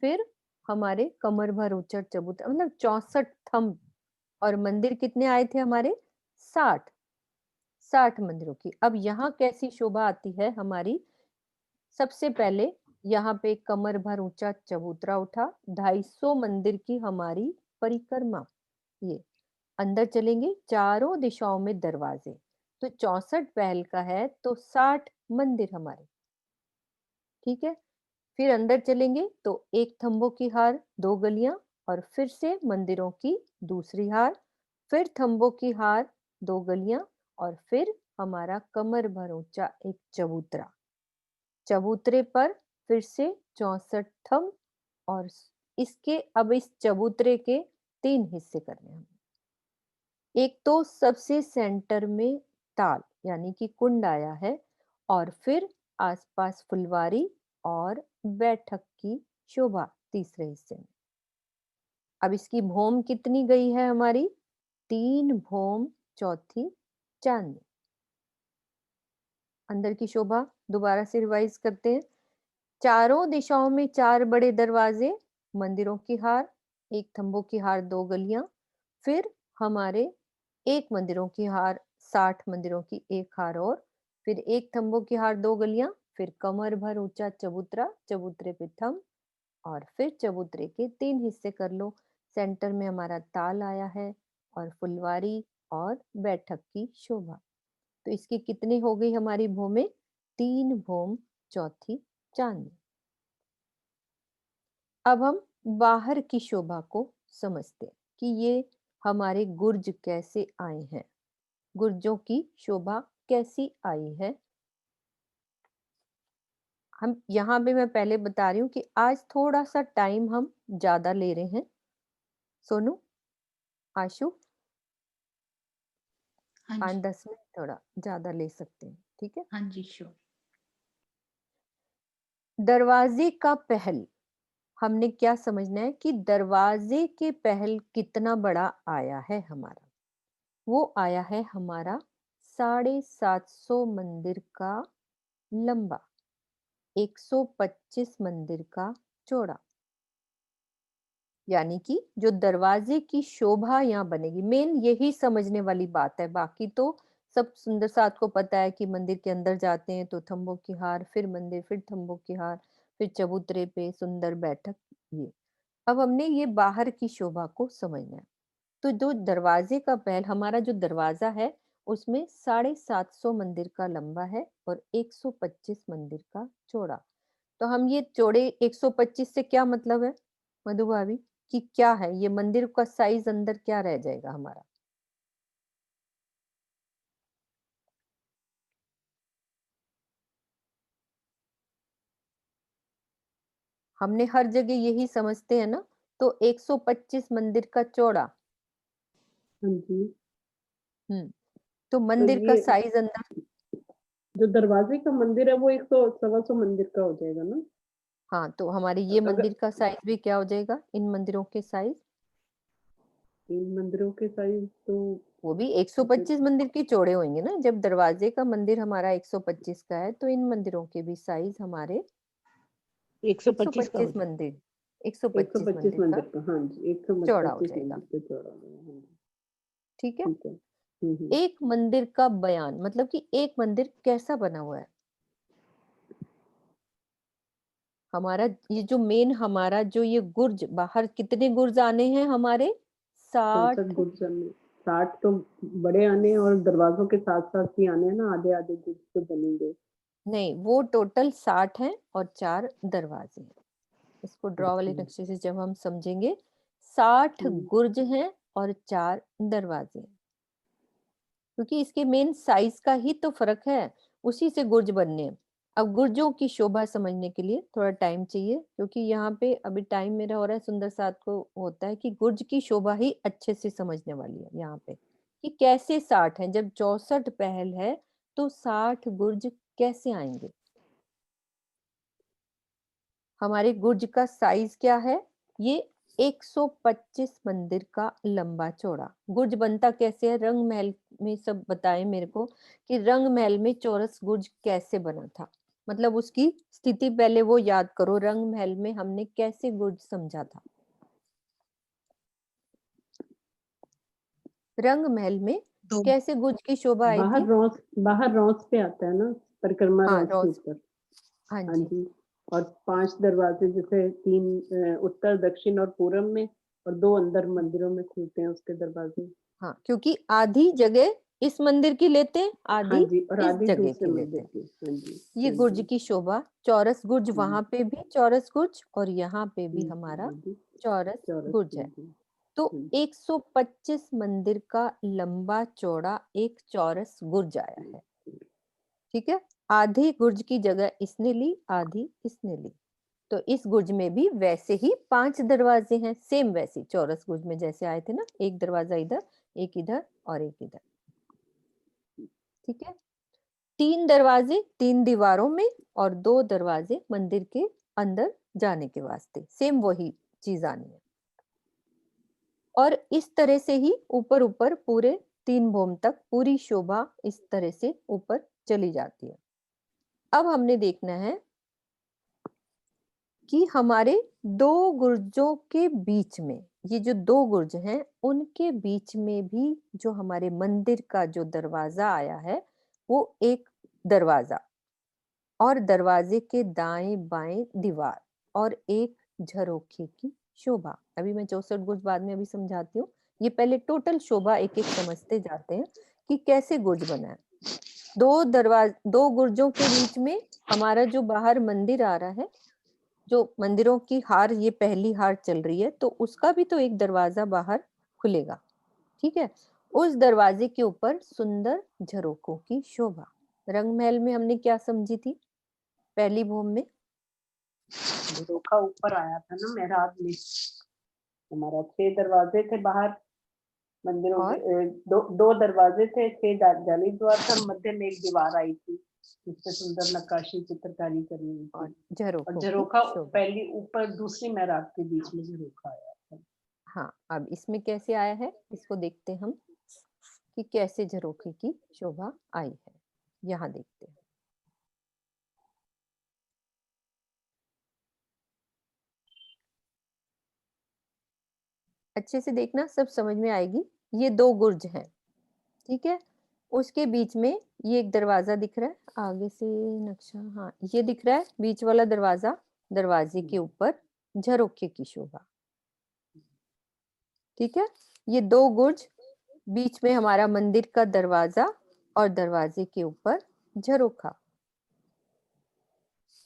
[SPEAKER 1] फिर हमारे कमर भर ऊंचा चबूतरा, मतलब 64 थंब। और मंदिर कितने आए थे हमारे? 60 मंदिरों की। अब यहाँ कैसी शोभा आती है हमारी? सबसे पहले यहाँ पे एक कमर भर ऊंचा चबूतरा उठा, 250 मंदिर की हमारी परिक्रमा। ये अंदर चलेंगे, चारों दिशाओं में दरवाजे, तो 64 पहल का है तो 60 मंदिर हमारे, ठीक है। फिर अंदर चलेंगे तो एक थंबों की हार, 2 गलियां, और फिर से मंदिरों की दूसरी हार, फिर थंबों की हार, 2 गलियां, और फिर हमारा कमर भर ऊंचा एक चबूतरा। चबूतरे पर फिर से 64 थंब, और इसके अब इस चबूतरे के 3 हिस्से करने हैं। एक तो सबसे सेंटर में ताल यानी कि कुंड आया है, और फिर आसपास फुलवारी और बैठक की शोभा तीसरे हिस्से में। अब इसकी भौम कितनी गई है हमारी? 3 भौम चौथी चांदनी। अंदर की शोभा दोबारा से रिवाइज करते हैं। चारों दिशाओं में 4 बड़े दरवाजे, मंदिरों की हार, एक थंबों की हार, 2 गलियां, फिर हमारे एक मंदिरों की हार, 60 मंदिरों की एक हार, और फिर एक थंबों की हार, 2 गलियां, फिर कमर भर ऊंचा चबूतरा, चबूतरे पे थंब, और फिर चबूतरे के 3 हिस्से कर लो। सेंटर में हमारा ताल आया है, और फुलवारी और बैठक की शोभा। तो इसकी कितनी हो गई हमारी भौमें? 3 भौम चौथी चांदनी। अब हम बाहर की शोभा को समझते हैं कि ये हमारे गुर्ज कैसे आए हैं, गुर्जों की शोभा कैसी आई है। हम यहाँ पे मैं पहले बता रही हूँ कि आज थोड़ा सा टाइम हम ज्यादा ले रहे हैं। सोनू, आशु,
[SPEAKER 6] हाँ
[SPEAKER 1] 5-10
[SPEAKER 6] जी,
[SPEAKER 1] मिनट थोड़ा ज्यादा ले सकते हैं, ठीक है।
[SPEAKER 6] हाँ जी, श्योर।
[SPEAKER 1] दरवाजे का पहल, हमने क्या समझना है कि दरवाजे के पहल कितना बड़ा आया है हमारा? वो आया है हमारा 750 मंदिर का लंबा, 125 मंदिर का चौड़ा। यानी कि जो दरवाजे की शोभा यहाँ बनेगी, मेन यही समझने वाली बात है। बाकी तो सब सुंदर साथ को पता है कि मंदिर के अंदर जाते हैं तो थंबों की हार, फिर मंदिर, फिर थंबों की हार, फिर चबूतरे पे सुंदर बैठक। ये अब हमने ये बाहर की शोभा को समझना है। तो जो दरवाजे का पहल, हमारा जो दरवाजा है उसमें 750 मंदिर का लंबा है और 125 मंदिर का चौड़ा। तो हम ये चौड़े 125 से क्या मतलब है मधु भाभी, कि क्या है ये मंदिर का साइज अंदर क्या रह जाएगा हमारा? हमने हर जगह यही समझते हैं ना। तो 125 मंदिर का चौड़ा।
[SPEAKER 7] हाँ जी।
[SPEAKER 1] तो
[SPEAKER 7] तो
[SPEAKER 1] मंदिर का
[SPEAKER 7] ये
[SPEAKER 1] साइज अंदर,
[SPEAKER 7] जो दरवाजे का मंदिर है वो 100-125 मंदिर का हो जाएगा ना?
[SPEAKER 1] हाँ, तो हमारे ये
[SPEAKER 7] अगर
[SPEAKER 1] मंदिर का साइज भी क्या हो जाएगा, इन मंदिरों के साइज?
[SPEAKER 7] इन मंदिरों के साइज तो
[SPEAKER 1] वो भी 125 मंदिर के चौड़े होंगे ना। जब दरवाजे का मंदिर हमारा 125 का है तो इन मंदिरों के भी साइज हमारे
[SPEAKER 2] 125 का हो
[SPEAKER 1] 125
[SPEAKER 2] जाए।
[SPEAKER 1] मंदिर, 125
[SPEAKER 7] 125
[SPEAKER 1] मंदिर का
[SPEAKER 7] मंदिर का, हाँ जी,
[SPEAKER 1] चौड़ा हो
[SPEAKER 7] 125
[SPEAKER 1] जाएगा,
[SPEAKER 7] मंदिर का चौड़ा होगा, हाँ जी,
[SPEAKER 1] ठीक है।
[SPEAKER 7] ठीक है।
[SPEAKER 1] एक मंदिर का बयान मतलब कि एक मंदिर कैसा बना हुआ है हमारा। ये जो मेन हमारा जो ये गुर्ज, बाहर कितने गुर्ज आने हैं हमारे?
[SPEAKER 7] 64
[SPEAKER 1] 60।
[SPEAKER 7] गुर्जर में 60 तो बड़े आने हैं और दरवाजों के साथ साथ ही आने हैं ना, आधे आधे गुर्ज तो बनेंगे।
[SPEAKER 1] नहीं, वो टोटल 60 हैं और 4 दरवाजे हैं। इसको ड्रॉ वाले
[SPEAKER 7] अच्छा।
[SPEAKER 1] नक्शे से जब हम समझेंगे, 60
[SPEAKER 7] हम्म,
[SPEAKER 1] गुर्ज हैं और 4 दरवाजे हैं। क्योंकि इसके मेन साइज का ही तो फर्क है। उसी से गुर्ज बनने हैं। अब गुर्जों की शोभा समझने के लिए थोड़ा टाइम चाहिए, क्योंकि यहाँ पे अभी टाइम मेरा हो रहा है। सुंदर साथ को होता है कि गुर्ज की शोभा ही अच्छे से समझने वाली है यहाँ पे, कि कैसे 60 है। जब 64 पहल है तो 60 गुर्ज कैसे आएंगे। हमारे गुर्ज का साइज क्या है, ये 125 मंदिर का लंबा चौड़ा। गुर्ज बनता कैसे है, रंग महल में सब बताएं मेरे को कि रंग महल में चौरस गुर्ज कैसे बना था। मतलब उसकी स्थिति पहले वो याद करो, रंग महल में हमने कैसे गुर्ज समझा था। रंग महल में कैसे गुर्ज की शोभा आई थी।
[SPEAKER 7] बाहर रौस पे आता है ना, परिक्रमा
[SPEAKER 1] हाँ,
[SPEAKER 7] रौस के
[SPEAKER 1] रौस।
[SPEAKER 7] ऊपर।
[SPEAKER 1] हाँ
[SPEAKER 7] हाँ
[SPEAKER 1] जी।
[SPEAKER 7] जी। और 5 दरवाजे, जैसे 3 उत्तर, दक्षिण और पूरब में, और 2 अंदर मंदिरों में खुलते हैं उसके दरवाजे।
[SPEAKER 1] हाँ, क्योंकि आधी जगह इस मंदिर की लेते हैं, आधी
[SPEAKER 7] हाँ जी, और
[SPEAKER 1] इस
[SPEAKER 7] आधी
[SPEAKER 1] जगह
[SPEAKER 7] दूसरे
[SPEAKER 1] की
[SPEAKER 7] मंदिर
[SPEAKER 1] लेते हैं।
[SPEAKER 7] की। हाँ जी,
[SPEAKER 1] ये
[SPEAKER 7] हाँ
[SPEAKER 1] गुर्ज
[SPEAKER 7] जी।
[SPEAKER 1] की शोभा, चौरस गुर्ज,
[SPEAKER 7] जी।
[SPEAKER 1] वहां पे भी चौरस गुर्ज और यहाँ पे भी हमारा चौरस गुर्ज है। तो 125 मंदिर का लंबा चौड़ा एक चौरस गुर्ज आया है। ठीक है, आधी गुर्ज की जगह इसने ली, आधी इसने ली। तो इस गुर्ज में भी वैसे ही 5 दरवाजे हैं, सेम वैसे चौरस गुर्ज में जैसे आए थे ना, एक दरवाजा इधर, एक इधर और एक इधर। ठीक है, 3 दरवाजे 3 दीवारों में और 2 दरवाजे मंदिर के अंदर जाने के वास्ते, सेम वही चीज आनी है। और इस तरह से ही ऊपर ऊपर पूरे 3 भौम तक पूरी शोभा इस तरह से ऊपर चली जाती है। अब हमने देखना है कि हमारे 2 गुर्जों के बीच में, ये जो 2 गुर्ज हैं उनके बीच में भी जो हमारे मंदिर का जो दरवाजा आया है वो एक दरवाजा, और दरवाजे के दाएं बाएं दीवार और एक झरोखे की शोभा। अभी मैं 64 गुर्ज बाद में अभी समझाती हूँ, ये पहले टोटल शोभा एक एक समझते जाते हैं कि कैसे गुर्ज बना है। 2 गुर्जों के बीच में हमारा जो बाहर मंदिर आ रहा है, जो मंदिरों की हार, ये पहली हार चल रही है, तो उसका भी तो एक दरवाजा बाहर खुलेगा। ठीक है, उस दरवाजे के ऊपर सुंदर झरोखों की शोभा। रंग महल में हमने क्या समझी थी पहली भूम में,
[SPEAKER 7] झरोखा ऊपर आया था ना मेहराब में। हमारा 6 दरवाजे थे बाहर मंदिरों
[SPEAKER 1] और
[SPEAKER 7] के, 2 दरवाजे थे, 6 जाली द्वार था, मध्य में एक दीवार आई थी जिसपे सुंदर नक्काशी चित्रकारी करी हुई
[SPEAKER 1] और
[SPEAKER 7] थी। और
[SPEAKER 1] झरोखों की
[SPEAKER 7] झरोखा
[SPEAKER 1] शोभा।
[SPEAKER 7] पहली ऊपर दूसरी मेहराब के बीच में झरोखा आया था।
[SPEAKER 1] हाँ, अब इसमें कैसे आया है इसको देखते हैं हम कि कैसे झरोखे की शोभा आई है। यहाँ देखते हैं, अच्छे से देखना, सब समझ में आएगी। ये 2 गुर्ज हैं, ठीक है, उसके बीच में ये एक दरवाजा दिख रहा है, आगे से नक्शा, हाँ ये दिख रहा है बीच वाला दरवाजा, दरवाजे के ऊपर झरोखे की शोभा। ठीक है, ये 2 गुर्ज, बीच में हमारा मंदिर का दरवाजा और दरवाजे के ऊपर झरोखा।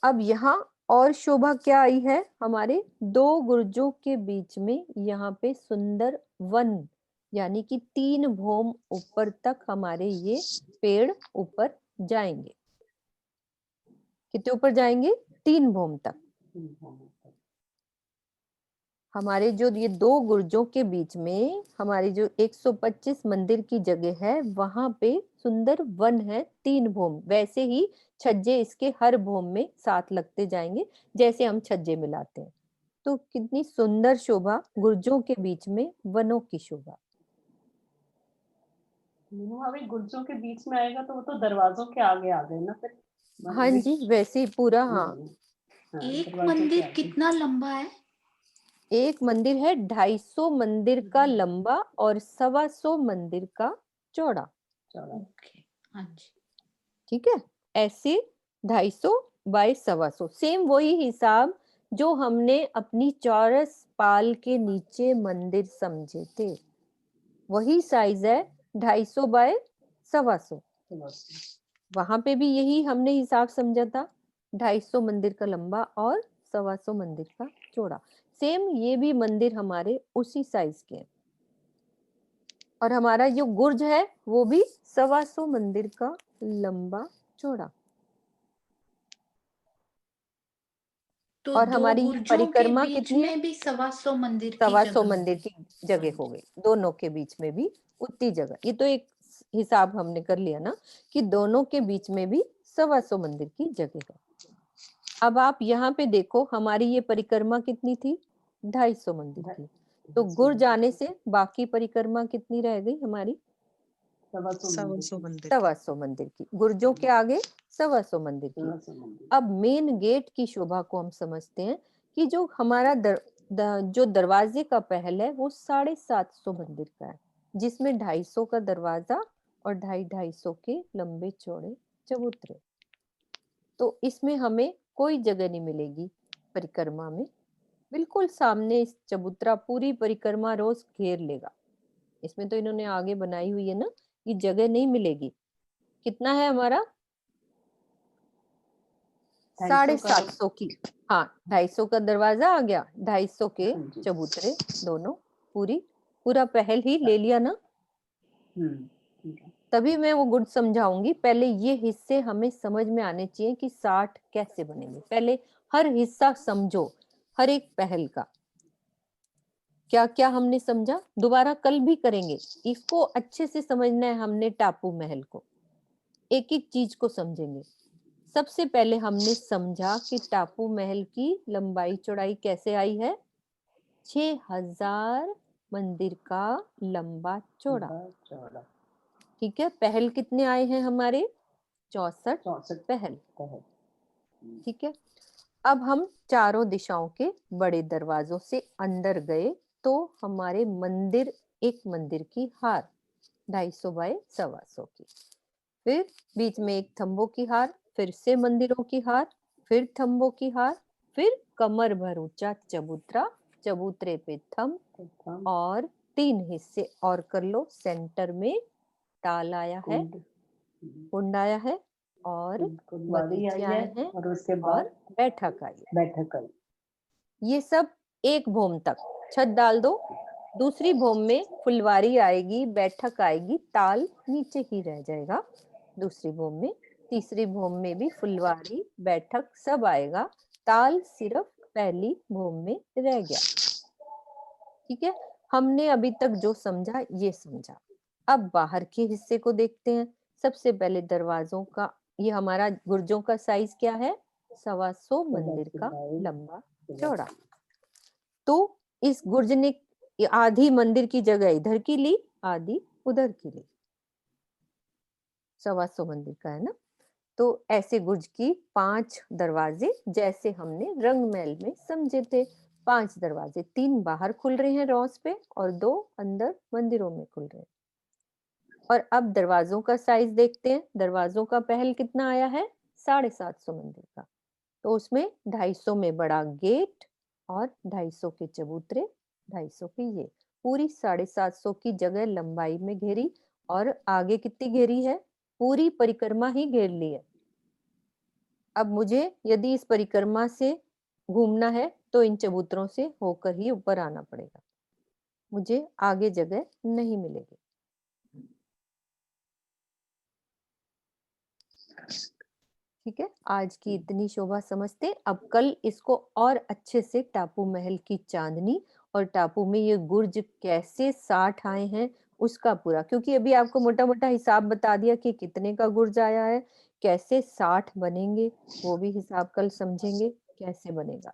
[SPEAKER 1] अब यहाँ और शोभा क्या आई है, हमारे 2 गुर्जों के बीच में यहाँ पे सुंदर वन, यानी कि 3 भौम ऊपर तक हमारे ये पेड़ ऊपर जाएंगे। कितने ऊपर जाएंगे, 3 भौम तक। हमारे जो ये 2 गुर्जों के बीच में हमारी जो 125 मंदिर की जगह है, वहां पे सुंदर वन है 3 भौम। वैसे ही छज्जे इसके हर भौम में 7 लगते जाएंगे, जैसे हम छज्जे मिलाते हैं। तो कितनी सुंदर शोभा, गुर्जों के बीच में वनों की शोभा।
[SPEAKER 7] अभी गुर्जों के बीच में आएगा तो वो तो दरवाजों के आगे आ गए ना फिर।
[SPEAKER 1] हाँ जी, वैसे ही पूरा। हाँ,
[SPEAKER 6] एक मंदिर कितना लंबा है?
[SPEAKER 1] एक मंदिर है 250 मंदिर का लंबा और 125 मंदिर का चौड़ा।
[SPEAKER 6] ओके, हाँ जी।
[SPEAKER 1] ठीक है, ऐसे 250 बाय 125, सेम वही हिसाब जो हमने अपनी चौरस पाल के नीचे मंदिर समझे थे, वही साइज है 250 बाय 125। वहां पे भी यही हमने हिसाब समझा था, 250 मंदिर का लंबा और 125 मंदिर का चौड़ा। सेम ये भी मंदिर हमारे उसी साइज के हैं, और हमारा जो गुर्ज है वो भी 125 मंदिर का लंबा चौड़ा।
[SPEAKER 6] तो
[SPEAKER 1] और
[SPEAKER 6] दो
[SPEAKER 1] हमारी ये
[SPEAKER 6] गुर्जों के
[SPEAKER 1] परिक्रमा
[SPEAKER 6] बीच
[SPEAKER 1] कितनी है?
[SPEAKER 6] में भी 125 मंदिर की
[SPEAKER 1] 125
[SPEAKER 6] जगह
[SPEAKER 1] मंदिर
[SPEAKER 6] होगी।
[SPEAKER 1] की जगह हो गई, दोनों के बीच में भी उतनी जगह। ये तो एक हिसाब हमने कर लिया ना कि दोनों के बीच में भी 125 मंदिर की जगह है। अब आप यहाँ पे देखो हमारी ये परिक्रमा कितनी थी? 250 मंदिर की। तो गुर जाने से बाकी परिक्रमा कितनी रह गई हमारी?
[SPEAKER 5] 125 मंदिर की।
[SPEAKER 1] 125 मंदिर की। गुर्जों के आगे 125 मंदिर की। अब मेन गेट की शोभा को हम समझते हैं कि जो हमारा जो दरवाजे का पहल है वो 750 मंदिर का है, जिसमें 250 का दरवाजा और 250 के लंबे चौड़े चबूतरे। तो इसमें हमें कोई जगह नहीं मिलेगी परिक्रमा में, बिल्कुल सामने इस चबूतरा पूरी परिक्रमा रोज घेर लेगा। इसमें तो इन्होंने आगे बनाई हुई है ना, ये जगह नहीं मिलेगी। कितना है हमारा? 750 की। हाँ, 250 का दरवाजा आ गया, 250 के चबूतरे दोनों, पूरा पहल ही ले लिया ना। तभी मैं वो गुड समझाऊंगी। पहले ये हिस्से हमें समझ में आने चाहिए कि 60 कैसे बनेंगे। पहले हर हिस्सा समझो, हर एक पहल का क्या क्या हमने समझा, दोबारा कल भी करेंगे। इसको अच्छे से समझना है हमने। टापू महल को एक एक चीज को समझेंगे। सबसे पहले हमने समझा कि टापू महल की लंबाई चौड़ाई कैसे आई है? 6000 मंदिर का लंबा चौड़ा। ठीक है। पहल कितने आए हैं हमारे? 64 पहल। ठीक है। अब हम चारों दिशाओं के बड़े दरवाजों से अंदर गए तो हमारे मंदिर, एक मंदिर की हार 250 बाय 125 की, फिर बीच में एक थंबों की हार, फिर से मंदिरों की हार, फिर थंबों की हार, फिर कमर भर ऊंचा चबूतरा, चबूतरे पे थंब और 3 हिस्से और कर लो। सेंटर में ताल आया है, कुंड आया है और बगीचे आए हैं
[SPEAKER 7] और उसके
[SPEAKER 1] और
[SPEAKER 7] बाद
[SPEAKER 1] बैठक आई है।
[SPEAKER 7] बैठक आई।
[SPEAKER 1] ये सब एक भोम तक। छत डाल दो, दूसरी भोम में फुलवारी आएगी, बैठक आएगी, ताल नीचे ही रह जाएगा दूसरी भोम में। तीसरी भोम में भी फुलवारी, बैठक सब आएगा, ताल सिर्फ पहली भोम में रह गया। ठीक है। हमने अभी तक जो समझा ये समझा। अब बाहर के हिस्से को देखते हैं। सबसे पहले दरवाजों का, ये हमारा गुर्जों का साइज क्या है? 125 मंदिर का लंबा चौड़ा। तो इस गुर्ज ने आधी मंदिर की जगह इधर की ली, आधी उधर की ली। 125 मंदिर का है ना। तो ऐसे गुर्ज की 5 दरवाजे, जैसे हमने रंग महल में समझे थे। 5 दरवाजे, 3 बाहर खुल रहे हैं रॉस पे और 2 अंदर मंदिरों में खुल रहे हैं। और अब दरवाजों का साइज देखते हैं। दरवाजों का पहल कितना आया है? 750 मंदिर का। तो उसमें 250 में बड़ा गेट और 250 के चबूतरे, 250 के ये, पूरी 750 की जगह लंबाई में घेरी। और आगे कितनी घेरी है? पूरी परिक्रमा ही घेर ली है। अब मुझे यदि इस परिक्रमा से घूमना है तो इन चबूतरों से होकर ही ऊपर आना पड़ेगा, मुझे आगे जगह नहीं मिलेगी। ठीक है। आज की इतनी शोभा समझते। अब कल इसको और अच्छे से टापू महल की चांदनी और टापू में ये गुर्ज कैसे 60 आए हैं उसका पूरा, क्योंकि अभी आपको मोटा मोटा हिसाब बता दिया कि कितने का गुर्ज आया है, कैसे 60 बनेंगे वो भी हिसाब कल समझेंगे कैसे बनेगा,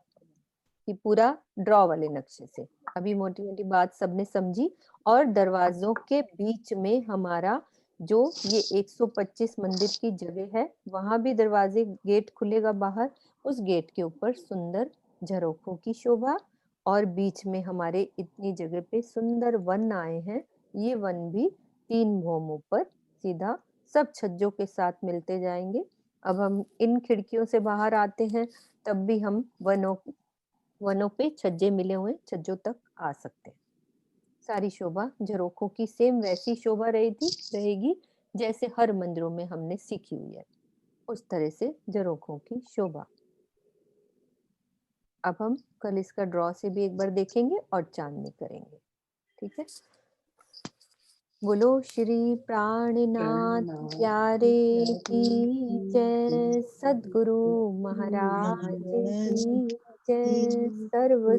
[SPEAKER 1] कि पूरा ड्रॉ वाले नक्शे से। अभी मोटी मोटी बात सबने समझी। और दरवाजों के बीच में हमारा जो ये 125 मंदिर की जगह है, वहां भी दरवाजे, गेट खुलेगा बाहर, उस गेट के ऊपर सुंदर झरोखों की शोभा। और बीच में हमारे इतनी जगह पे सुंदर वन आए हैं। ये वन भी 3 भौमों पर सीधा सब छज्जों के साथ मिलते जाएंगे। अब हम इन खिड़कियों से बाहर आते हैं, तब भी हम वनों पे छज्जे मिले हुए, छज्जों तक आ सकते हैं। सारी शोभा झरोखों की सेम वैसी शोभा रहेगी जैसे हर मंदिरों में हमने सीखी हुई है, उस तरह से झरोखों की शोभा। अब हम कल इसका ड्रॉ से भी एक बार देखेंगे और चांदनी करेंगे। ठीक है। बोलो श्री प्राणनाथ प्यारे की जय, सद्गुरु महाराज की जय, सर्व